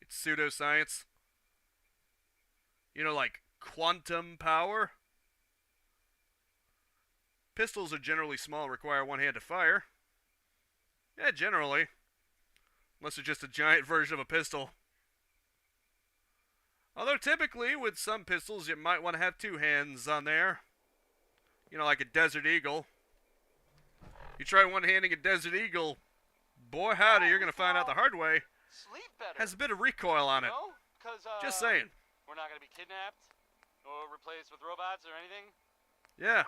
It's pseudoscience. You know, like quantum power? Pistols are generally small, require one hand to fire. Yeah, generally. Unless they're just a giant version of a pistol. Although typically, with some pistols, you might want to have two hands on there. You know, like a Desert Eagle. You try one-handing a Desert Eagle, boy howdy, you're going to find out the hard way. Sleep better. Has a bit of recoil on it. You know? 'Cause, Just saying. we're not gonna be kidnapped. or replaced with robots or anything. Yeah.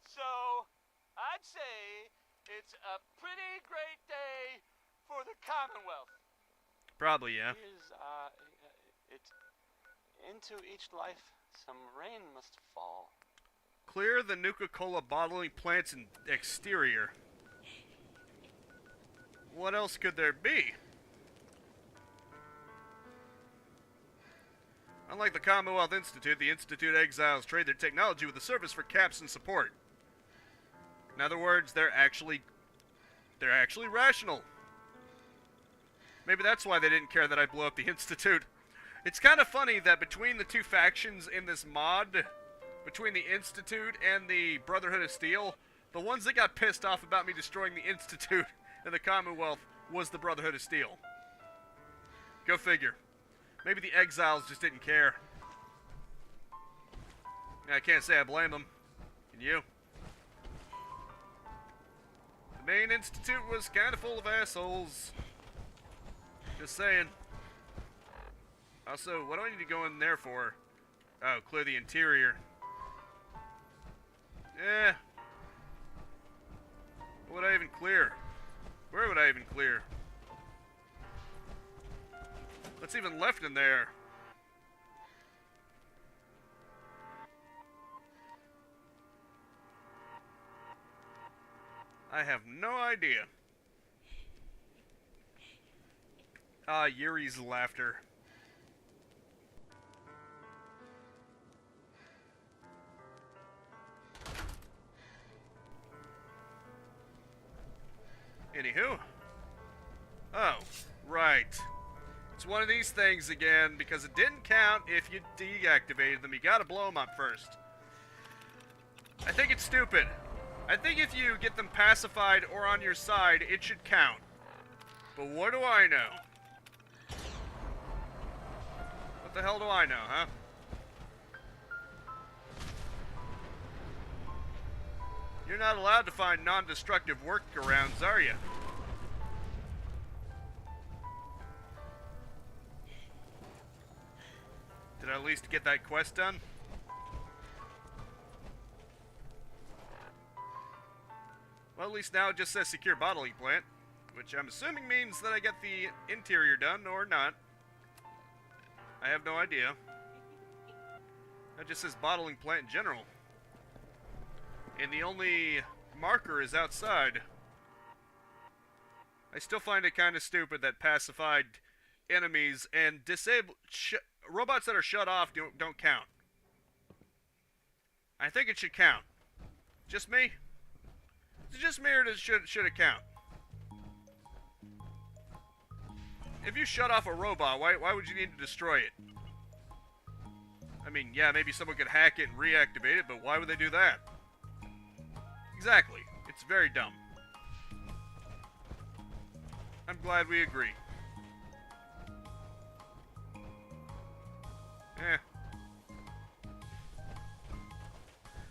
So, I'd say it's a pretty great day for the Commonwealth. Probably, yeah. Here's, it. Into each life, some rain must fall. Clear the Nuka-Cola bottling plant's exterior. What else could there be? Unlike the Commonwealth Institute, the Institute exiles trade their technology with the service for caps and support. In other words, they're actually rational. Maybe that's why they didn't care that I blew up the Institute. It's kind of funny that between the two factions in this mod, between the Institute and the Brotherhood of Steel, the ones that got pissed off about me destroying the Institute and the Commonwealth was the Brotherhood of Steel. Go figure. Maybe the exiles just didn't care. I can't say I blame them. Can you? The main Institute was kind of full of assholes. Just saying. Also, what do I need to go in there for? Oh, clear the interior. What would I even clear? Where would I even clear? What's even left in there? I have no idea. Ah, Yuri's laughter. Anywho. Oh, right. It's one of these things again, because it didn't count if you deactivated them. You gotta blow them up first. I think it's stupid. I think if you get them pacified or on your side, it should count. But what do I know? What the hell do I know, huh? You're not allowed to find non-destructive workarounds, are you? Did I at least get that quest done? Well, at least now it just says secure bottling plant, which I'm assuming means that I get the interior done, or not. I have no idea. That just says bottling plant in general. And the only marker is outside. I still find it kind of stupid that pacified enemies and robots that are shut off don't count. I think it should count. Just me? Is it just me, or should it count? If you shut off a robot, why would you need to destroy it? I mean, yeah, maybe someone could hack it and reactivate it, but why would they do that? Exactly. It's very dumb. I'm glad we agree.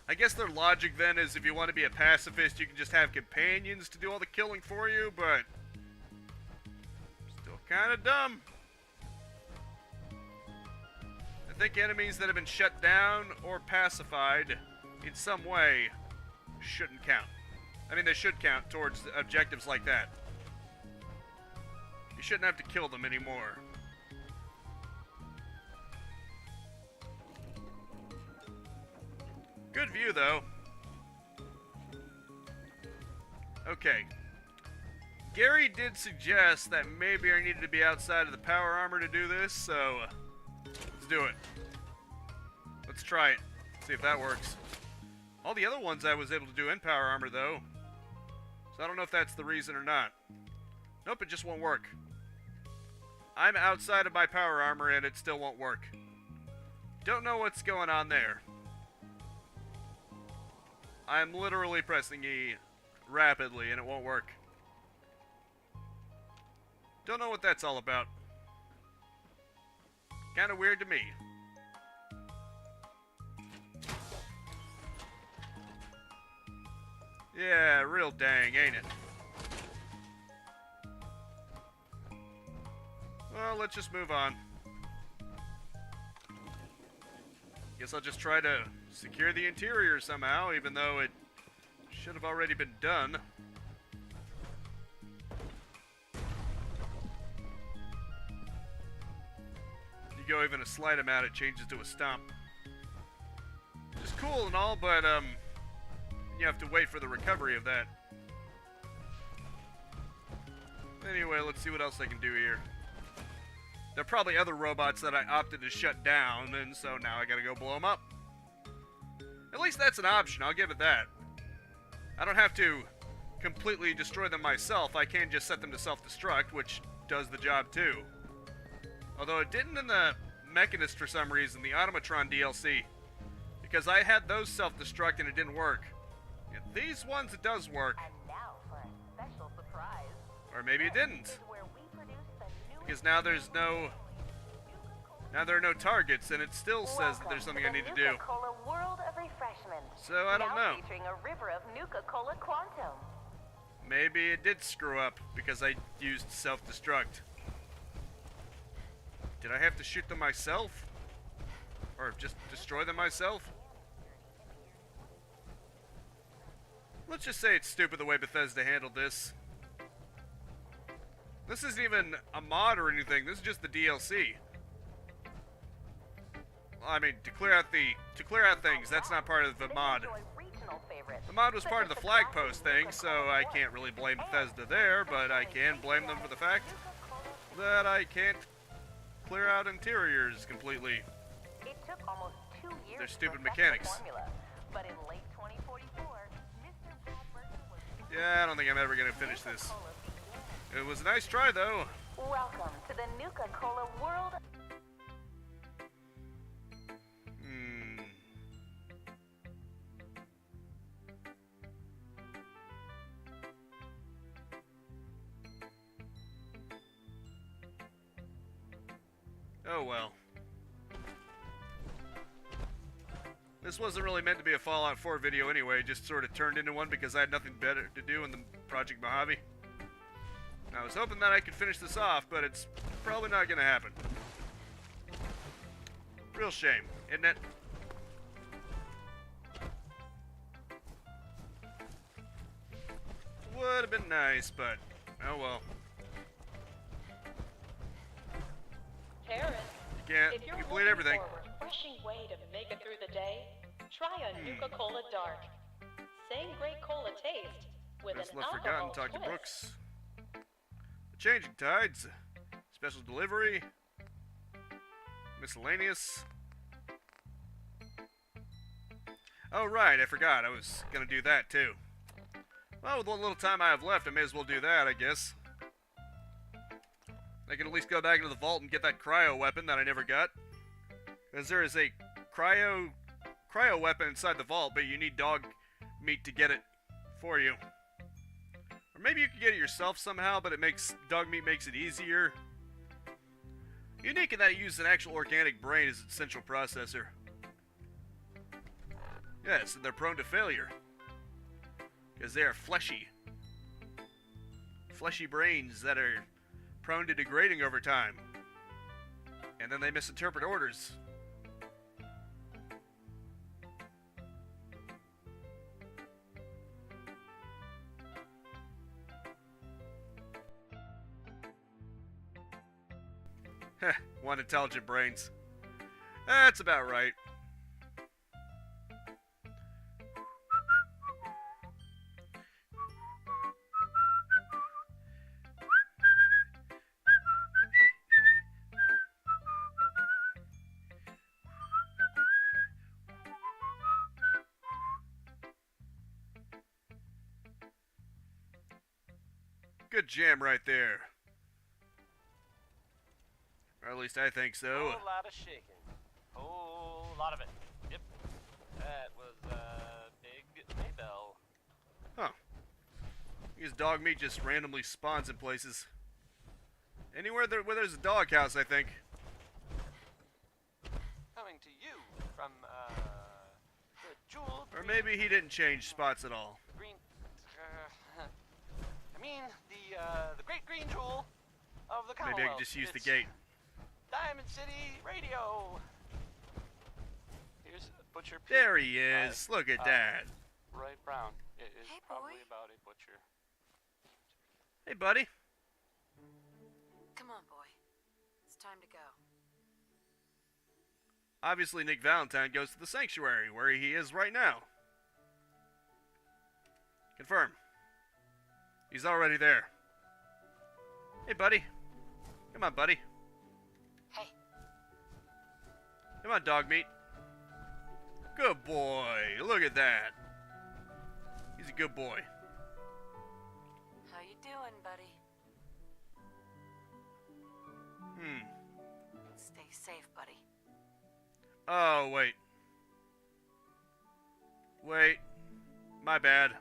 I guess their logic then is if you want to be a pacifist, you can just have companions to do all the killing for you, but still kind of dumb. I think enemies that have been shut down or pacified in some way shouldn't count. I mean, they should count towards objectives like that. You shouldn't have to kill them anymore. Good view, though. Okay. Gary did suggest that maybe I needed to be outside of the power armor to do this, so let's do it. Let's try it. See if that works. All the other ones I was able to do in power armor, though. So I don't know if that's the reason or not. Nope, it just won't work. I'm outside of my power armor and it still won't work. Don't know what's going on there. I'm literally pressing E rapidly and it won't work. Don't know what that's all about. Kinda weird to me. Yeah, real dang, ain't it? Well, let's just move on. Guess I'll just try to secure the interior somehow, even though it should have already been done. You go even a slight amount, it changes to a stomp. Which is cool and all, but you have to wait for the recovery of that. Anyway, let's see what else I can do here. There are probably other robots that I opted to shut down, and so now I gotta go blow them up. At least that's an option, I'll give it that. I don't have to completely destroy them myself, I can just set them to self-destruct, which does the job too. Although it didn't in the Mechanist for some reason, the Automatron DLC. Because I had those self-destruct and it didn't work. Yeah, these ones it does work. And now for a special surprise. Or maybe it didn't. This is where we produce the new Because now there's no... Now there are no targets, and it still says that there's something I need to do. Nuka-Cola World of Refreshment. So I don't now know. Featuring a river of Nuka-Cola Quantum. Maybe it did screw up because I used self-destruct. Did I have to shoot them myself? Or just destroy them myself? Let's just say it's stupid the way Bethesda handled this. This isn't even a mod or anything, this is just the DLC. I mean, to clear out things, that's not part of the mod. The mod was part of the flag post thing, so I can't really blame Bethesda there, but I can blame them for the fact that I can't clear out interiors completely. It took almost 2 years Their to stupid perfect the mechanics. formula, but in late 2044, Mr. Bradburton was Yeah, I don't think I'm ever gonna finish this. It was a nice try, though. Welcome to the Nuka-Cola World. Oh well. This wasn't really meant to be a Fallout 4 video anyway, just sort of turned into one because I had nothing better to do in the Project Mojave. I was hoping that I could finish this off, but it's probably not going to happen. Real shame, isn't it? Would have been nice, but oh well. Terrence, You can't if you're complete looking everything. for a refreshing way to make it through the day, try a Nuka-Cola Dark. Same great cola taste with Best an left alcohol forgotten, talk to twist. books. The Changing Tides. Special delivery. Miscellaneous. Oh right, I forgot. I was gonna do that too. Well, with what little time I have left, I may as well do that, I guess. I can at least go back into the vault and get that cryo weapon that I never got. Because there is a cryo weapon inside the vault, but you need dog meat to get it for you. Or maybe you can get it yourself somehow, but dog meat makes it easier. Unique in that it uses an actual organic brain as its central processor. Yes, and they're prone to failure. Because they are fleshy. Fleshy brains that are prone to degrading over time. And then they misinterpret orders. Heh, one intelligent brains. That's about right. Good jam right there. Or at least I think so. Whole lot of shaking. Whole lot of it. Yep. That was Big Maybell. Huh. His dog meat just randomly spawns in places. Anywhere where there's a doghouse, I think. Coming to you from the jewel. Or maybe he didn't change spots at all. Green. I mean the great green jewel of the Commonwealth. Maybe I could just use the It's gate. Diamond City Radio. Here's Butcher Pete There he is. Look at that. Roy Brown. It is Hey, probably boy. about a butcher. Hey, buddy. Come on, boy. It's time to go. Obviously, Nick Valentine goes to the sanctuary, where he is right now. Confirm. He's already there. Hey, buddy. Come on, buddy. Hey, Come on, dog meat. Good boy. Look at that. He's a good boy. how you doing, buddy? Stay safe, buddy. Oh, wait. Wait. My bad.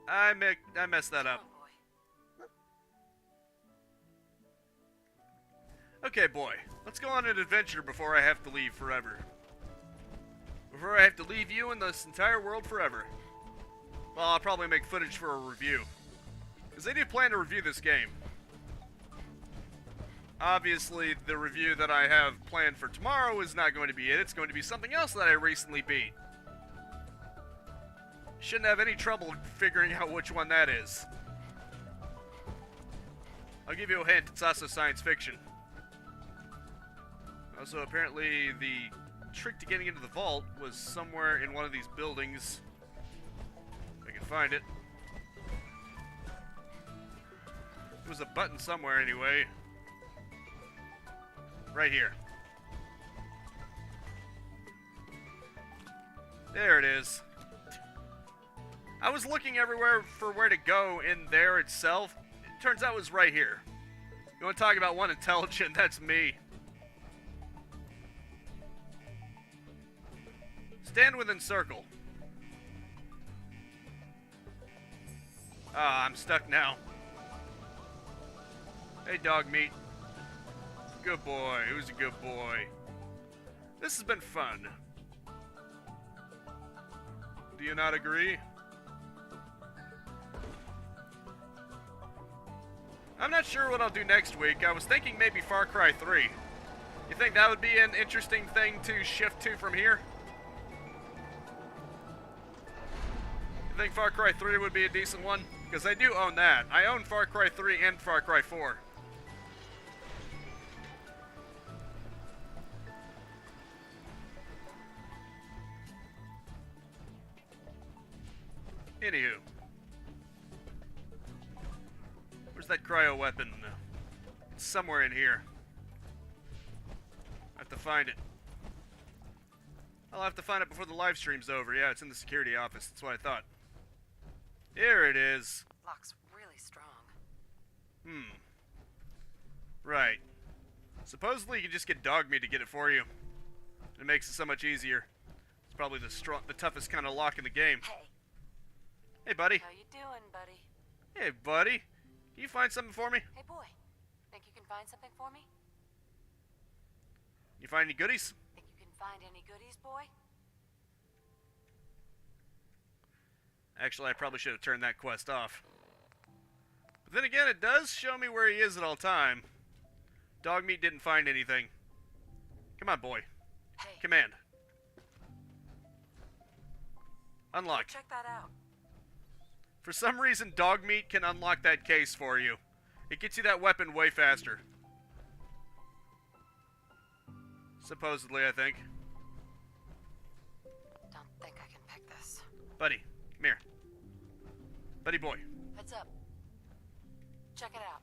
I messed that Come up. on, boy. Okay, boy. Let's go on an adventure before I have to leave forever. Before I have to leave you and this entire world forever. Well, I'll probably make footage for a review. Because I do plan to review this game. Obviously, the review that I have planned for tomorrow is not going to be it. It's going to be something else that I recently beat. Shouldn't have any trouble figuring out which one that is. I'll give you a hint. It's also science fiction. Also, apparently, the trick to getting into the vault was somewhere in one of these buildings. If I can find it. There was a button somewhere, anyway. Right here. There it is. I was looking everywhere for where to go in there itself. It turns out it was right here. You want to talk about one intelligent? That's me. Stand within circle. Ah, I'm stuck now. Hey, dog meat. Good boy. Who's a good boy? This has been fun. Do you not agree? I'm not sure what I'll do next week. I was thinking maybe Far Cry 3. You think that would be an interesting thing to shift to from here? You think Far Cry 3 would be a decent one? Because I do own that. I own Far Cry 3 and Far Cry 4. Anywho. Where's that cryo weapon? It's somewhere in here. I have to find it. I'll have to find it before the live stream's over. Yeah, it's in the security office. That's what I thought. Here it is. Lock's really strong. Right. Supposedly you can just get dog meat to get it for you. It makes it so much easier. It's probably the toughest kind of lock in the game. Hey, Hey, buddy. how you doing, buddy? Hey, buddy. Can you find something for me? Hey, boy. Think you can find something for me? You find any goodies? Think you can find any goodies, boy? Actually, I probably should have turned that quest off. But then again, it does show me where he is at all time. Dog meat didn't find anything. Come on, boy. Hey, Command. Unlock. check that out. For some reason, dog meat can unlock that case for you. It gets you that weapon way faster. Supposedly, I think. Don't think I can pick this. Buddy, come here. Buddy boy. Heads up. Check it out.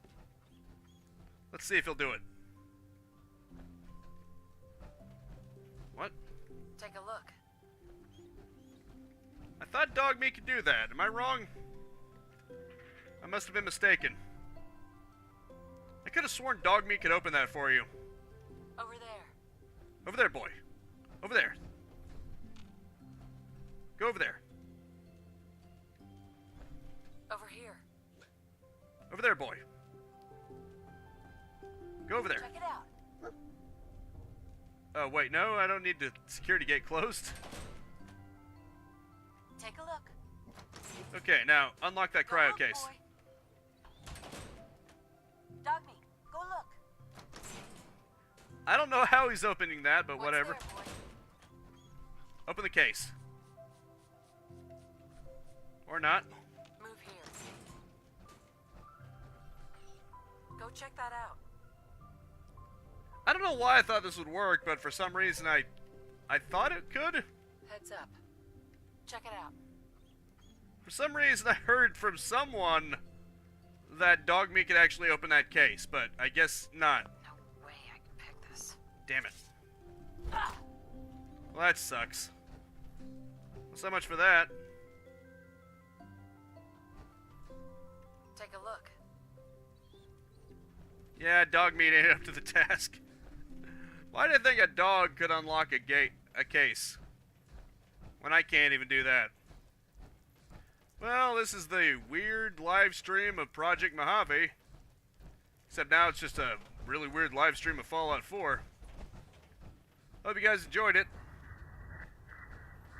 Let's see if he'll do it. What? Take a look. I thought dog meat could do that. Am I wrong? I must have been mistaken. I could have sworn dog meat could open that for you. Over there. Over there, boy. Over there. Go over there. Over here. Over there, boy. Go over there. Check it out. Oh, wait, no, I don't need the security gate closed. Take a look. Okay, now, unlock that Go cryo look, case. boy. Dog meat. Go look. I don't know how he's opening that, but What's whatever. there, boy? Open the case. Or not. Move here. Go check that out. I don't know why I thought this would work, but for some reason I thought it could. Heads up. Check it out. For some reason I heard from someone that dog meat could actually open that case, but I guess not. No way I can pick this. Damn it. Well, that sucks. Well, so much for that. Take a look. Yeah, dog meat ain't up to the task. Why did I think a dog could unlock a case? When I can't even do that. Well, this is the weird live stream of Project Mojave. Except now it's just a really weird live stream of Fallout 4. Hope you guys enjoyed it.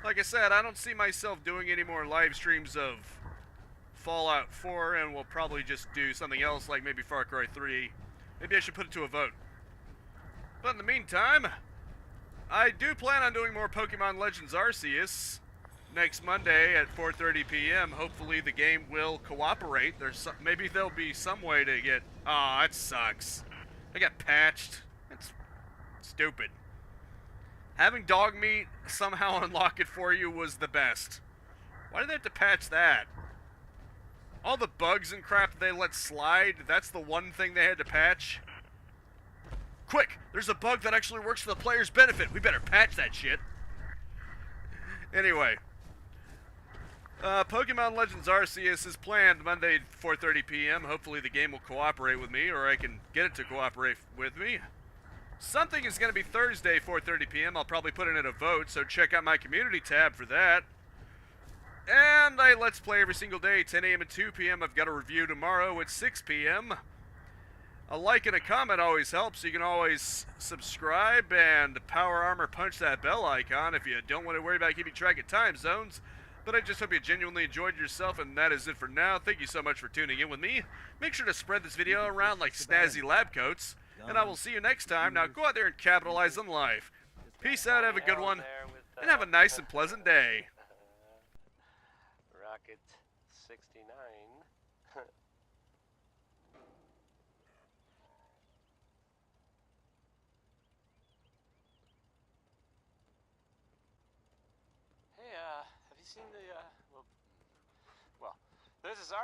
Like I said, I don't see myself doing any more live streams of Fallout 4, and we'll probably just do something else like maybe Far Cry 3. Maybe I should put it to a vote. But in the meantime, I do plan on doing more Pokemon Legends Arceus next Monday at 4:30 p.m. Hopefully the game will cooperate. Maybe there'll be some way to get... Aw, that sucks. I got patched. That's stupid. Having dog meat somehow unlock it for you was the best. Why did they have to patch that? All the bugs and crap they let slide, that's the one thing they had to patch? Quick! There's a bug that actually works for the player's benefit. We better patch that shit. Anyway. Pokemon Legends Arceus is planned Monday 4:30 p.m. Hopefully the game will cooperate with me, or I can get it to cooperate with me. Something is going to be Thursday 4:30 p.m. I'll probably put in a vote, so check out my community tab for that. And I Let's Play every single day, 10 a.m. and 2 p.m. I've got a review tomorrow at 6 p.m. A like and a comment always helps. You can always subscribe and power armor punch that bell icon if you don't want to worry about keeping track of time zones. But I just hope you genuinely enjoyed yourself, and that is it for now. Thank you so much for tuning in with me. Make sure to spread this video around like snazzy lab coats, and I will see you next time. Now go out there and capitalize on life. Peace out, have a good one, and have a nice and pleasant day. Rocket 69. Hey, have you seen the, well, there's this article